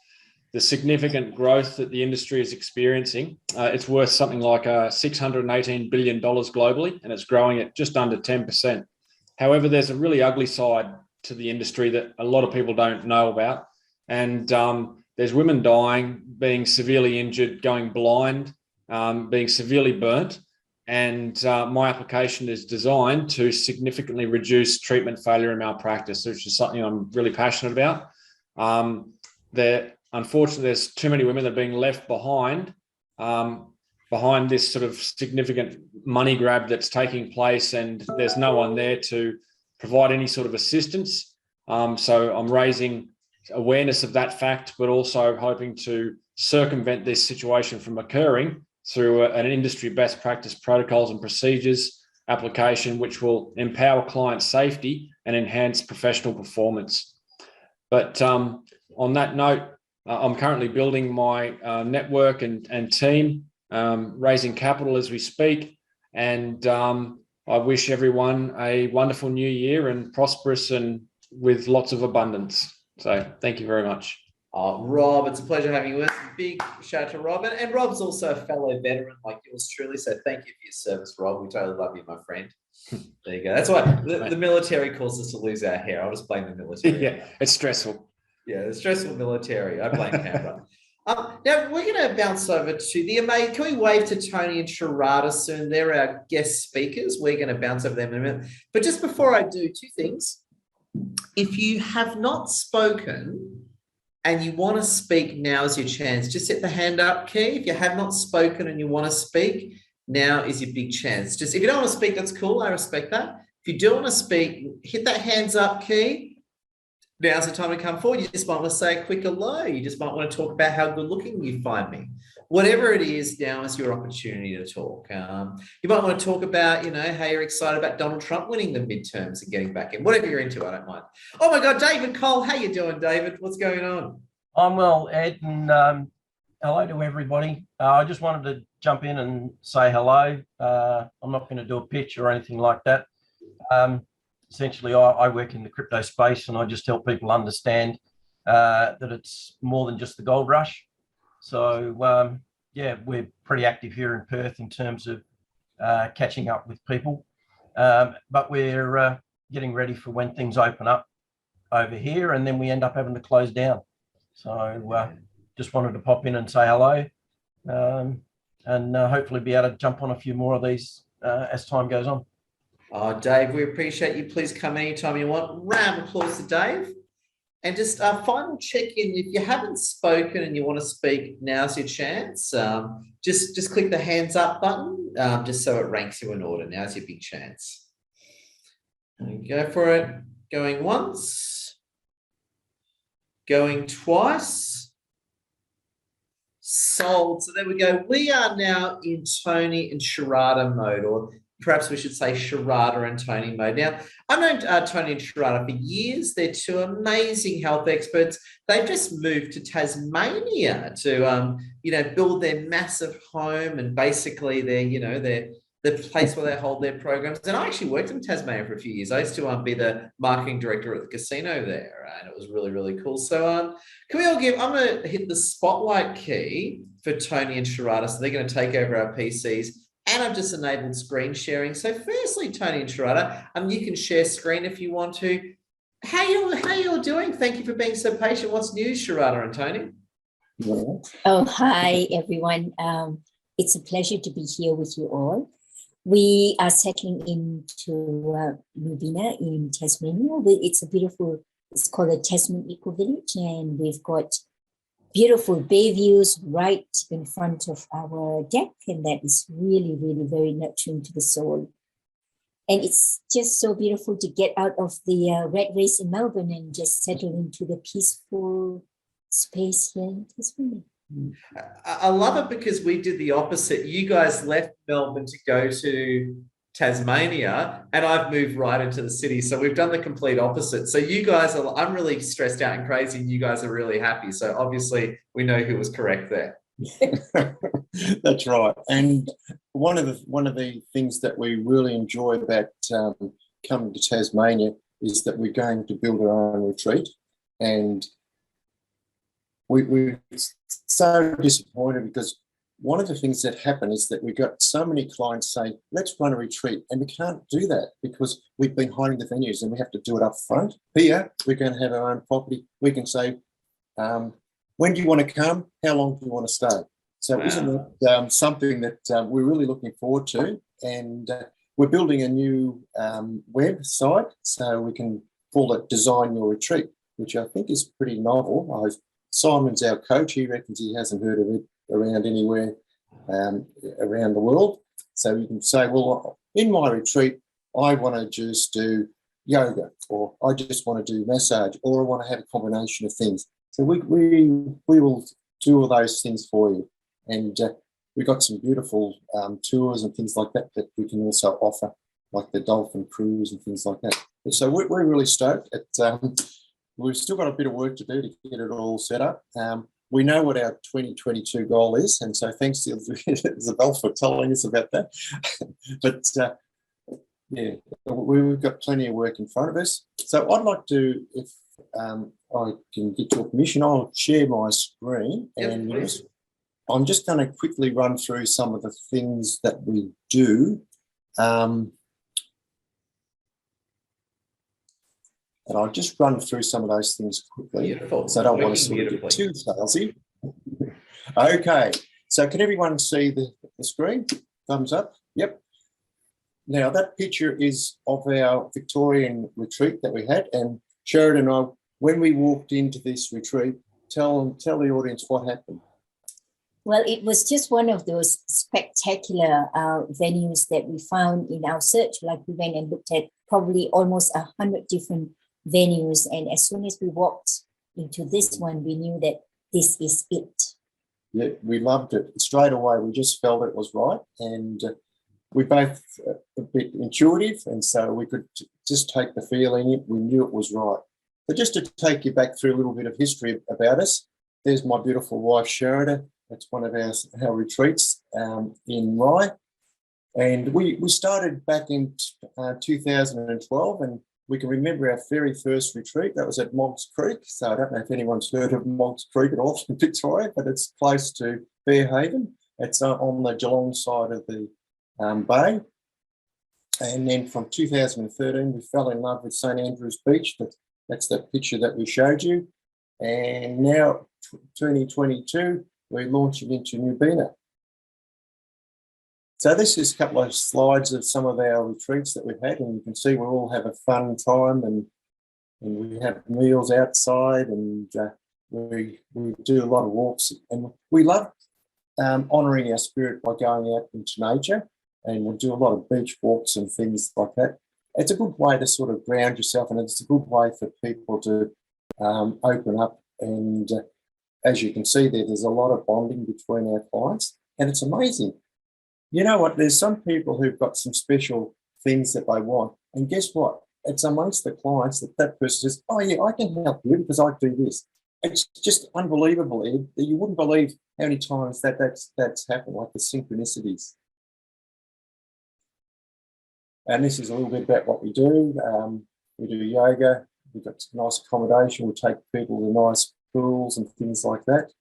the significant growth that the industry is experiencing. It's worth something like $618 billion globally, and it's growing at just under 10%. However, there's a really ugly side to the industry that a lot of people don't know about. And there's women dying, being severely injured, going blind, being severely burnt. And my application is designed to significantly reduce treatment failure and malpractice, which is something I'm really passionate about. Unfortunately, there's too many women that are being left behind this sort of significant money grab that's taking place, and there's no one there to provide any sort of assistance. So I'm raising awareness of that fact, but also hoping to circumvent this situation from occurring through an industry best practice protocols and procedures application, which will empower client safety and enhance professional performance. But on that note, I'm currently building my network and team, raising capital as we speak. And I wish everyone a wonderful new year and prosperous and with lots of abundance. So thank you very much. Rob, it's a pleasure having you with us. Big shout out to Rob. And Rob's also a fellow veteran like yours truly. So thank you for your service, Rob. We totally love you, my friend. There you go. That's why the military caused us to lose our hair. I'll just blame the military. Yeah, it's stressful. Yeah, the stressful military. I blame Canberra. Now, we're going to bounce over to the amazing. Can we wave to Tony and Sharada soon? They're our guest speakers. We're going to bounce over them in a minute. But just before I do, two things. If you have not spoken and you want to speak, now is your chance. Just hit the hand up key. If you have not spoken and you want to speak, now is your big chance. Just if you don't want to speak, that's cool. I respect that. If you do want to speak, hit that hands up key. Now's the time to come forward. You just might want to say a quick hello. You just might want to talk about how good looking you find me. Whatever it is, now is your opportunity to talk. You might want to talk about, how you're excited about Donald Trump winning the midterms and getting back in. Whatever you're into, I don't mind. Oh my God, David Cole, how you doing, David? What's going on? I'm well, Ed, and hello to everybody. I just wanted to jump in and say hello. I'm not going to do a pitch or anything like that. Essentially, I work in the crypto space, and I just help people understand that it's more than just the gold rush. So, yeah, we're pretty active here in Perth in terms of catching up with people. But we're getting ready for when things open up over here, and then we end up having to close down. So just wanted to pop in and say hello, and hopefully be able to jump on a few more of these as time goes on. Oh, Dave, we appreciate you. Please come anytime you want. Round of applause to Dave. And just a final check-in. If you haven't spoken and you want to speak, now's your chance. Just click the hands up button, just so it ranks you in order. Now's your big chance. And go for it. Going once. Going twice. Sold. So there we go. We are now in Tony and Sharada mode, or perhaps we should say Sharada and Tony mode. Now, I've known Tony and Sharada for years. They're two amazing health experts. They've just moved to Tasmania to, build their massive home, and basically they're the place where they hold their programs. And I actually worked in Tasmania for a few years. I used to be the marketing director at the casino there, and it was really, really cool. So can we all I'm going to hit the spotlight key for Tony and Sharada. So they're going to take over our PCs. And I've just enabled screen sharing. So firstly, Tony and Sharada, you can share screen if you want to. How you all doing? Thank you for being so patient. What's news, Sharada and Tony? Oh, hi, everyone. It's a pleasure to be here with you all. We are settling into Rubina in Tasmania. It's called a Tasman Eco Village, and we've got beautiful bay views right in front of our deck, and that is really, really very nurturing to the soul. And it's just so beautiful to get out of the rat race in Melbourne and just settle into the peaceful space here in Tasmania. I love it because we did the opposite. You guys left Melbourne to go to Tasmania, and I've moved right into the city. So we've done the complete opposite. So you guys I'm really stressed out and crazy, and you guys are really happy. So obviously we know who was correct there. That's right. And one of the things that we really enjoy about coming to Tasmania is that we're going to build our own retreat, and we're so disappointed because one of the things that happen is that we've got so many clients say, let's run a retreat. And we can't do that because we've been hiring the venues and we have to do it up front. Here, we're going to have our own property. We can say, when do you want to come? How long do you want to stay? So isn't that something that we're really looking forward to? And we're building a new website, so we can call it Design Your Retreat, which I think is pretty novel. Simon's our coach. He reckons he hasn't heard of it around anywhere around the world. So you can say, well, in my retreat, I want to just do yoga, or I just want to do massage, or I want to have a combination of things. So we will do all those things for you. And we've got some beautiful tours and things like that we can also offer, like the dolphin cruise and things like that. So we're really stoked. We've still got a bit of work to do to get it all set up. We know what our 2022 goal is, and so thanks to Isabel for telling us about that. But yeah, we've got plenty of work in front of us. So I'd like to, if I can get your permission, I'll share my screen. And I'm just going to quickly run through some of the things that we do. And I'll just run through some of those things quickly. Beautiful. So I don't want to sort of get too salesy. Okay. So can everyone see the screen? Thumbs up. Yep. Now that picture is of our Victorian retreat that we had. And Sheridan and I, when we walked into this retreat, tell the audience what happened. Well, it was just one of those spectacular venues that we found in our search. Like we went and looked at probably almost 100 different venues. And as soon as we walked into this one, we knew that this is it. Yeah, we loved it straight away. We just felt it was right, and we both a bit intuitive, and so we could just take the feeling. We knew it was right. But just to take you back through a little bit of history about us, there's my beautiful wife, Sharada. That's one of our retreats in Rye. And we started back in 2012, and we can remember our very first retreat. That was at Monks Creek. So I don't know if anyone's heard of Monks Creek at all in Victoria, but it's close to Fairhaven. It's on the Geelong side of the bay. And then from 2013, we fell in love with St Andrews Beach. That's the picture that we showed you. And now, 2022, we're launching into Nubina. So this is a couple of slides of some of our retreats that we've had, and you can see we all have a fun time, and we have meals outside, and we do a lot of walks, and we love honouring our spirit by going out into nature, and we'll do a lot of beach walks and things like that. It's a good way to sort of ground yourself, and it's a good way for people to open up, and as you can see there's a lot of bonding between our clients, and it's amazing. You know what, there's some people who've got some special things that they want, and guess what? It's amongst the clients that person says, oh yeah, I can help you because I do this. It's just unbelievable, Ed. You wouldn't believe how many times that's happened, like the synchronicities. And this is a little bit about what we do. We do yoga, we've got nice accommodation, we take people to nice pools and things like that.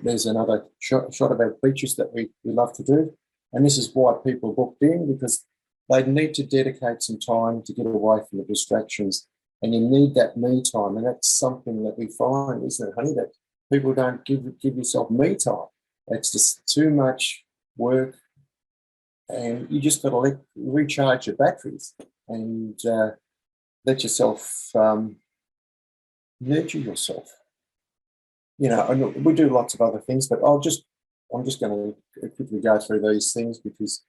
There's another shot of our beaches that we love to do. And this is why people booked in, because they need to dedicate some time to get away from the distractions. And you need that me time. And that's something that we find, isn't it, honey, that people don't give yourself me time. It's just too much work. And you just got to recharge your batteries and let yourself nurture yourself. You know, and we do lots of other things, but I'm just going to quickly go through these things, because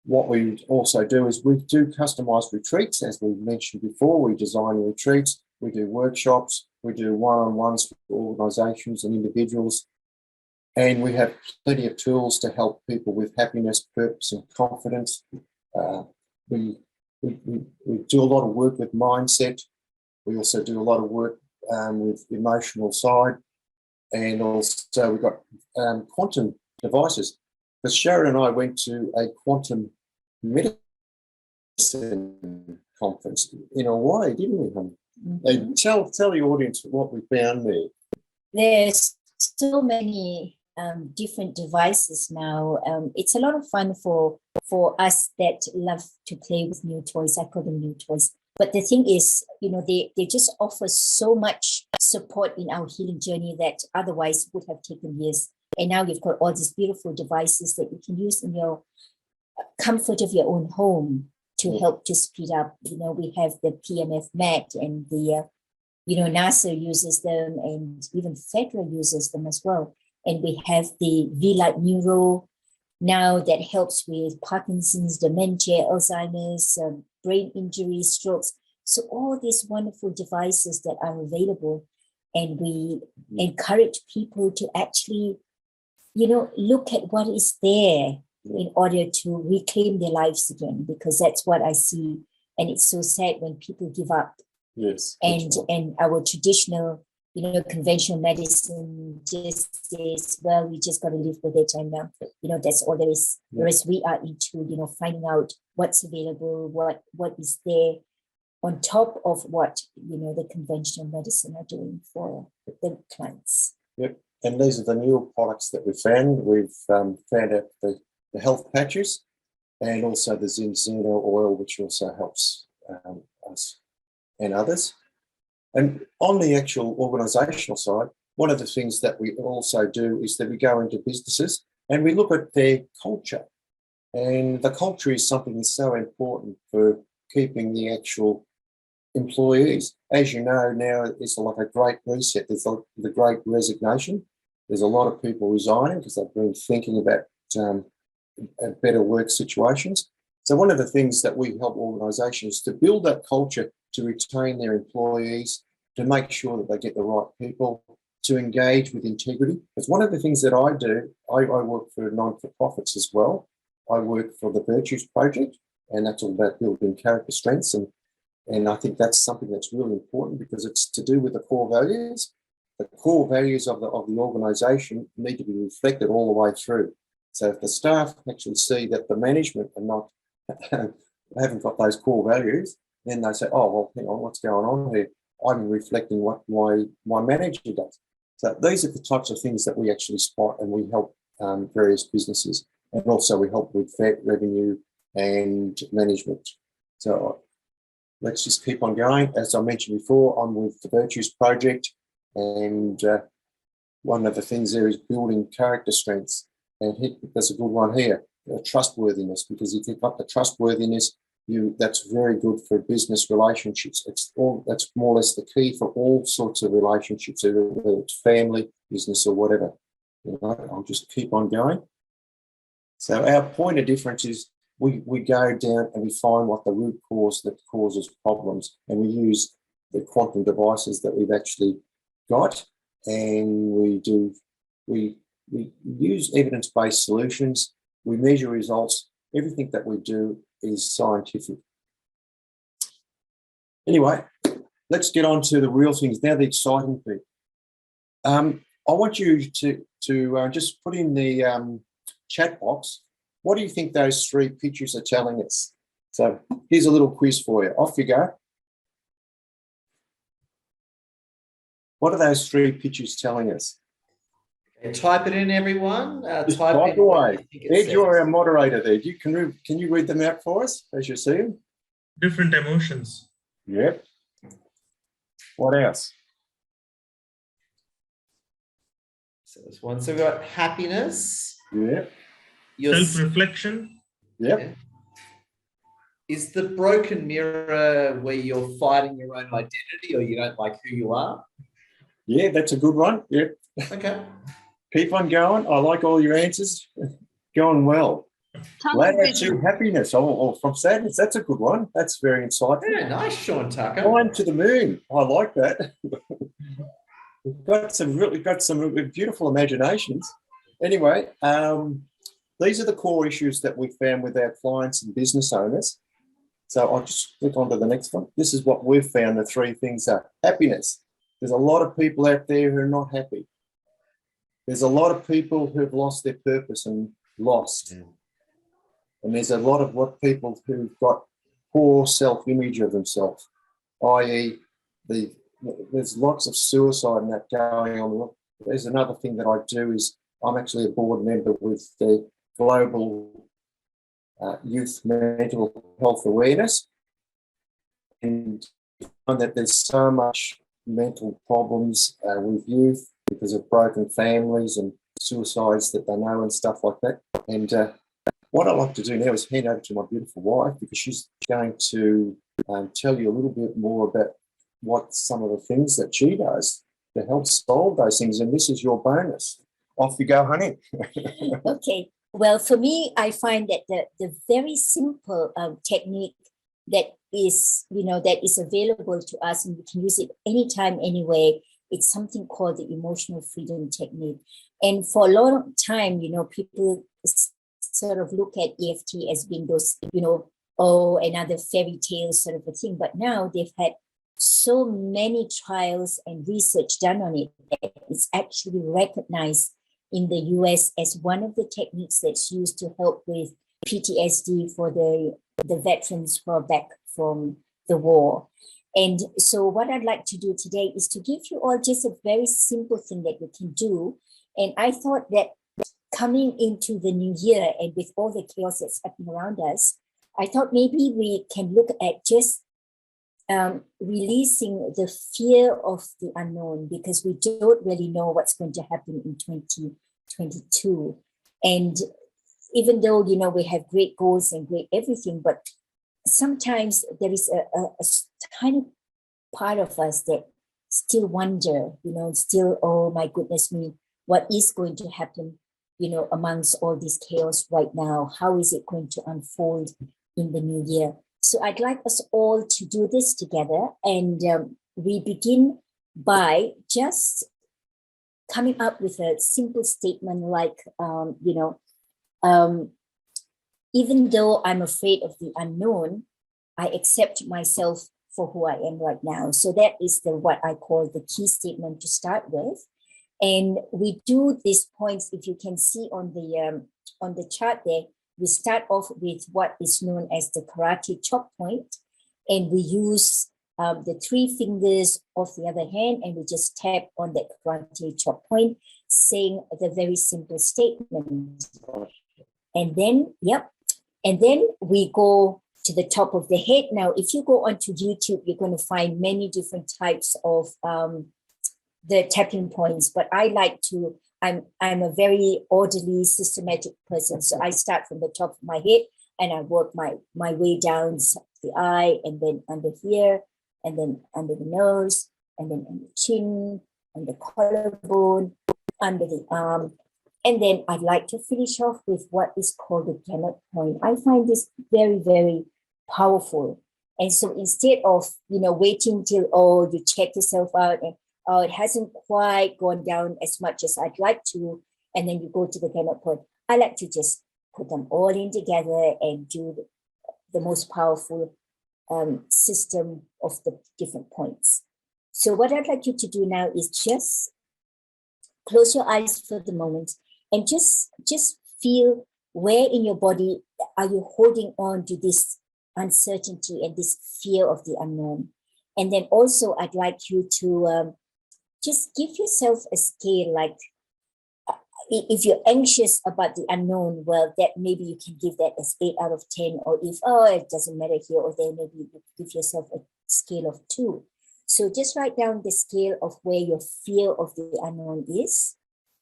what we also do is we do customised retreats, as we mentioned before. We design retreats, we do workshops, we do one-on-ones for organisations and individuals, and we have plenty of tools to help people with happiness, purpose and confidence. We do a lot of work with mindset. We also do a lot of work with emotional side. And also we've got quantum devices. Because Sharon and I went to a quantum medicine conference in Hawaii, didn't we, honey? And tell the audience what we found there. There's so many different devices now. It's a lot of fun for us that love to play with new toys. I call them new toys. But the thing is, you know, they just offer so much support in our healing journey that otherwise would have taken years. And now you've got all these beautiful devices that you can use in your comfort of your own home to help to speed up. You know, we have the PMF mat, and the, you know, NASA uses them, and even Federal uses them as well. And we have the V-Light Neuro now that helps with Parkinson's, dementia, Alzheimer's, brain injuries, strokes. So all these wonderful devices that are available, and we encourage people to actually, you know, look at what is there in order to reclaim their lives again, because that's what I see. And it's so sad when people give up. Yes. And our traditional, you know, conventional medicine just says, well, we just got to live with it, and you know, that's all there is. Whereas we are into, you know, finding out what's available, what is there on top of what, you know, the conventional medicine are doing for the clients. Yep. And these are the newer products that we've found. We've found out the health patches, and also the Zinzino oil, which also helps us and others. And on the actual organisational side, one of the things that we also do is that we go into businesses and we look at their culture. And the culture is something that's so important for keeping the actual employees. As you know, now it's like a great reset. There's the great resignation. There's a lot of people resigning because they've been thinking about better work situations. So one of the things that we help organisations to build that culture, to retain their employees, to make sure that they get the right people, to engage with integrity. It's one of the things that I do. I work for non-for-profits as well. I work for the Virtues Project, and that's all about building character strengths. And I think that's something that's really important because it's to do with the core values. The core values of the organisation need to be reflected all the way through. So if the staff actually see that the management are not haven't got those core values, then they say, "Oh well, hang on, what's going on here? I'm reflecting what my manager does." So these are the types of things that we actually spot, and we help various businesses, and also we help with revenue and management. So let's just keep on going. As I mentioned before, I'm with the Virtues Project, and one of the things there is building character strengths. And there's a good one here, trustworthiness, because if you've got the trustworthiness, that's very good for business relationships. That's more or less the key for all sorts of relationships, whether it's family, business, or whatever. I'll just keep on going. So our point of difference is we go down and we find what the root cause that causes problems, and we use the quantum devices that we've actually got, and we use evidence-based solutions. We measure results. Everything that we do is scientific. Anyway, let's get on to the real things now, the exciting thing. I want you to just put in the chat box, what do you think those three pictures are telling us? So here's a little quiz for you. Off you go. What are those three pictures telling us? Okay, type it in, everyone. Just type type in away. Ed, says. you're our moderator there. Can you read them out for us as you see them? Different emotions. Yep. What else? So this one. So we've got happiness. Yep. Self-reflection. Yep. Yeah. Is the broken mirror where you're fighting your own identity or you don't like who you are? Yeah, that's a good one. Yep. Okay. Keep on going. I like all your answers. Going well. Ladder to happiness or from sadness. That's a good one. That's very insightful. Yeah, nice, Sean Tucker. Climb to the moon. I like that. We've got some beautiful imaginations. Anyway, these are the core issues that we found with our clients and business owners. So I'll just click on to the next one. This is what we've found. The three things are happiness. There's a lot of people out there who are not happy. There's a lot of people who've lost their purpose and lost. And there's a lot of people who've got poor self-image of themselves, i.e. there's lots of suicide and that going on. There's another thing that I do is I'm actually a board member with the Global Youth Mental Health Awareness. And I find that there's so much mental problems with youth because of broken families and suicides that they know and stuff like that. And what I like to do now is hand over to my beautiful wife because she's going to tell you a little bit more about what some of the things that she does to help solve those things. And this is your bonus. Off you go, honey. Okay. Well, for me, I find that the very simple technique that is available to us and we can use it anytime, anywhere, it's something called the emotional freedom technique. And for a long time, people sort of look at EFT as being those, another fairy tale sort of a thing. But now they've had so many trials and research done on it that it's actually recognized in the US as one of the techniques that's used to help with PTSD for the veterans who are back from the war. And so what I'd like to do today is to give you all just a very simple thing that you can do. And I thought that coming into the new year and with all the chaos that's happening around us, I thought maybe we can look at just releasing the fear of the unknown, because we don't really know what's going to happen in 2022. And even though, we have great goals and great everything, but sometimes there is a tiny part of us that still wonder, still, oh my goodness me, what is going to happen, amongst all this chaos right now? How is it going to unfold in the new year. So I'd like us all to do this together, and we begin by just coming up with a simple statement like, even though I'm afraid of the unknown, I accept myself for who I am right now. So that is what I call the key statement to start with. And we do these points, if you can see on the chart there, we start off with what is known as the karate chop point, and we use the 3 fingers of the other hand, and we just tap on that karate chop point, saying the very simple statement. And then, and then we go to the top of the head. Now, if you go onto YouTube, you're going to find many different types of the tapping points, but I like to, I'm a very orderly, systematic person. So I start from the top of my head and I work my way down the eye, and then under here, and then under the nose, and then on the chin, and the collarbone, under the arm. And then I'd like to finish off with what is called the Gamut Point. I find this very, very powerful. And so instead of, waiting till, you check yourself out and, it hasn't quite gone down as much as I'd like to, and then you go to the Gamut Point, I like to just put them all in together and do the most powerful system of the different points. So what I'd like you to do now is just close your eyes for the moment and just feel where in your body are you holding on to this uncertainty and this fear of the unknown. And then also I'd like you to just give yourself a scale, like if you're anxious about the unknown, well, that maybe you can give that as 8 out of 10, or if, it doesn't matter here or there, maybe you give yourself a scale of 2. So just write down the scale of where your fear of the unknown is,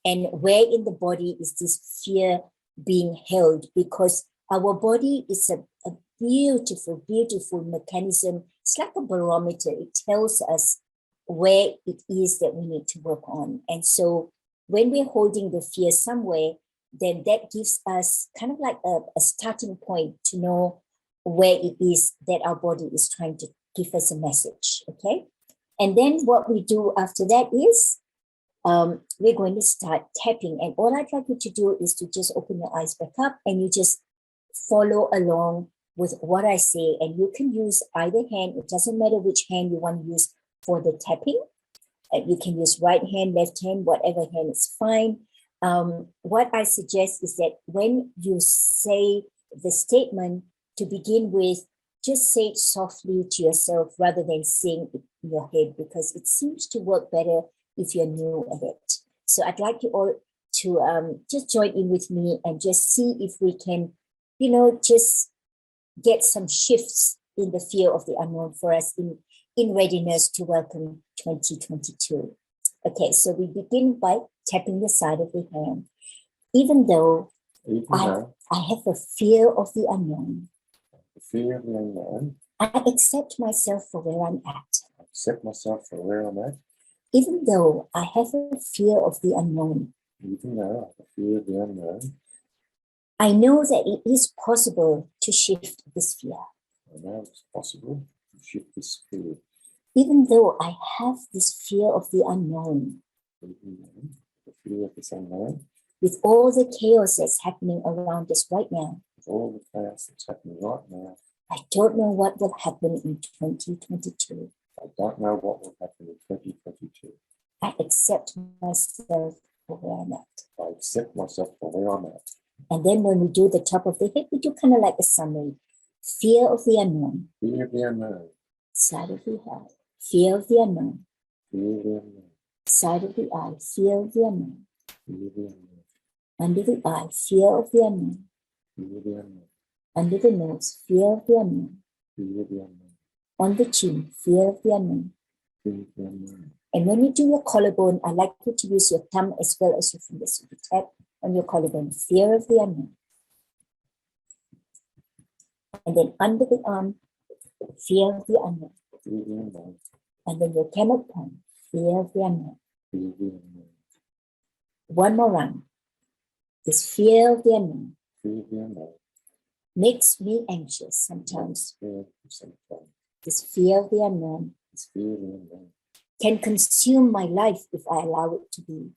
and where in the body is this fear being held, because our body is a beautiful, beautiful mechanism. It's like a barometer. It tells us where it is that we need to work on. And so when we're holding the fear somewhere, then that gives us kind of like a starting point to know where it is that our body is trying to give us a message, okay? And then what we do after that is we're going to start tapping. And all I'd like you to do is to just open your eyes back up and you just follow along with what I say. And you can use either hand. It doesn't matter which hand you want to use for the tapping. You can use right hand, left hand, whatever hand is fine. What I suggest is that when you say the statement, to begin with, just say it softly to yourself rather than saying it in your head, because it seems to work better if you're new at it. So I'd like you all to just join in with me and just see if we can, just get some shifts in the fear of the unknown for us in readiness to welcome 2022. Okay, so we begin by tapping the side of the hand. Even though I have a fear of the unknown, I accept myself for where I'm at. Even though I have a fear of the unknown, I know that it is possible to shift this fear. Even though I have this fear of the unknown, with all the chaos that's happening around us right now, I don't know what will happen in 2022. I accept myself for where I'm at. And then when we do the top of the head, we do kind of like a summary. Fear of the unknown. Side of the head. Fear of the unknown. Side of the eye. Fear of the unknown. Under the eye. Fear of the unknown. Under the nose. Fear of the unknown. On the chin. Fear of the unknown. And when you do your collarbone, I like you to use your thumb as well as your fingers. So you tap on your collarbone. Fear of the unknown. And then under the arm, fear of the unknown. And then your Gamut Point, fear of the unknown. One more round. This fear of the unknown. makes me anxious sometimes. This fear of the unknown can consume my life if I allow it to be.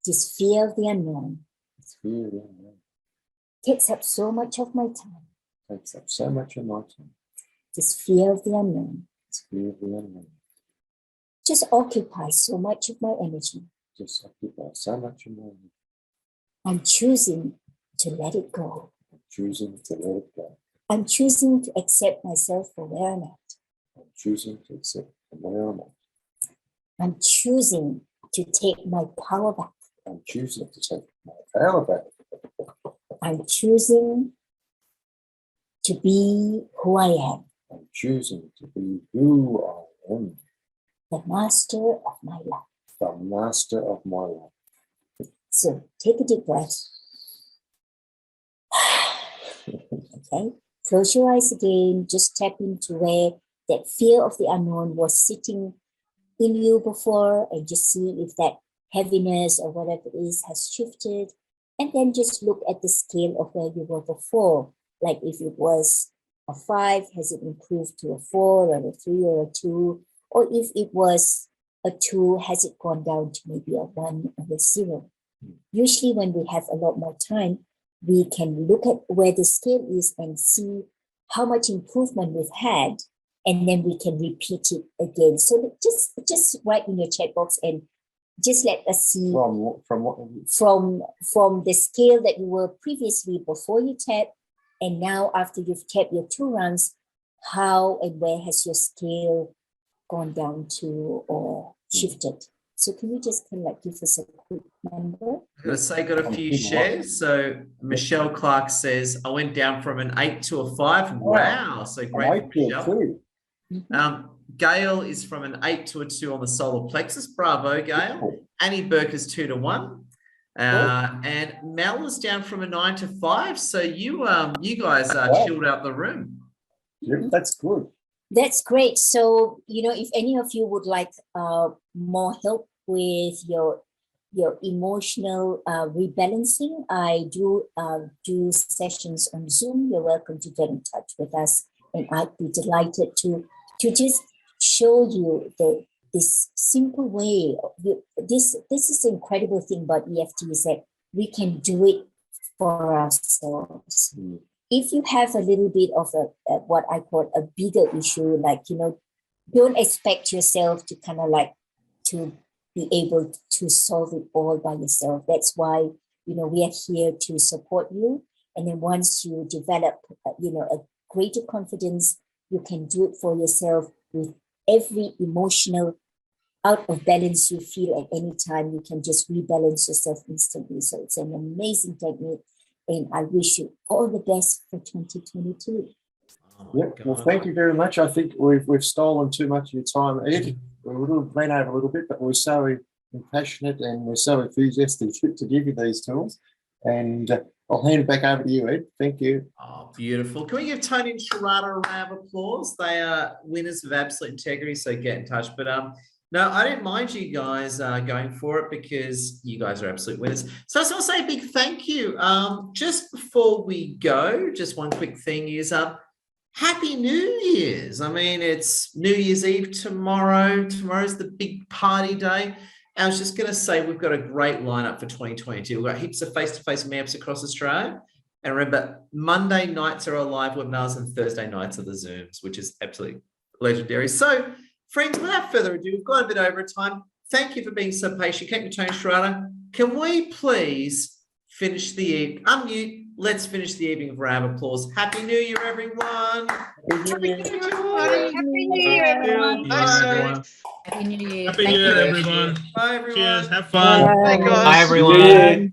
This fear of the unknown takes up so much of my time. This fear of the unknown just occupies so much of my energy. I'm choosing to let it go. I'm choosing to accept myself for where I'm at. I'm choosing to take my power back. I'm choosing to be who I am. The master of my life. So take a deep breath. Okay, close your eyes again. Just tap into where that fear of the unknown was sitting in you before, and just see if that heaviness or whatever it is has shifted. And then just look at the scale of where you were before. Like if it was a 5, has it improved to a 4 or a 3 or a 2? Or if it was a 2, has it gone down to maybe a 1 or a 0? Usually when we have a lot more time, we can look at where the scale is and see how much improvement we've had, and then we can repeat it again. So just write in your chat box and just let us see From what? from the scale that you were previously before you tap, and now after you've tapped your 2 rounds, how and where has your scale gone down to or shifted? So can you just kind of like give us a quick number? I'm going to say got a few shares. So Michelle Clarke says, I went down from an 8 to a 5. Wow. So great, Michelle. Gail is from an 8 to a 2 on the solar plexus. Bravo, Gail. Annie Burke is 2 to 1. And Mel is down from a 9 to 5. So you guys chilled out the room. Yeah, that's good. That's great. So, if any of you would like more help with your emotional rebalancing, I do sessions on Zoom. You're welcome to get in touch with us, and I'd be delighted to just show you this simple way. This is the incredible thing about EFT, is that we can do it for ourselves. If you have a little bit of a what I call a bigger issue, like, don't expect yourself to kind of like to be able to solve it all by yourself. That's why, we are here to support you. And then once you develop, a greater confidence, you can do it for yourself. With every emotional out of balance you feel at any time, you can just rebalance yourself instantly. So it's an amazing technique. And I wish you all the best for 2022. Well, thank you very much. I think we've stolen too much of your time, Ed. We ran over a little bit, but we're so passionate and we're so enthusiastic to give you these tools. And I'll hand it back over to you, Ed. Thank you. Oh, beautiful. Can we give Tony and Sharada a round of applause? They are winners of absolute integrity, so get in touch. But no, I didn't mind you guys going for it, because you guys are absolute winners. So I just want to say a big thank you. Just before we go, just one quick thing is Happy New Year's. I mean, it's New Year's Eve tomorrow. Tomorrow's the big party day. I was just going to say we've got a great lineup for 2022. We've got heaps of face-to-face meetups across Australia. And remember, Monday nights are our live webinars and Thursday nights are the Zooms, which is absolutely legendary. So, friends, without further ado, we've gone a bit over time. Thank you for being so patient. Thank you, Tony Sharada. Can we please finish the evening? Unmute. Let's finish the evening with a round of applause. Happy New Year, everyone. Happy New Year, everyone. Happy New Year. Happy New Year, everyone. Bye, everyone. Cheers. Have fun. Bye, guys. Bye, everyone.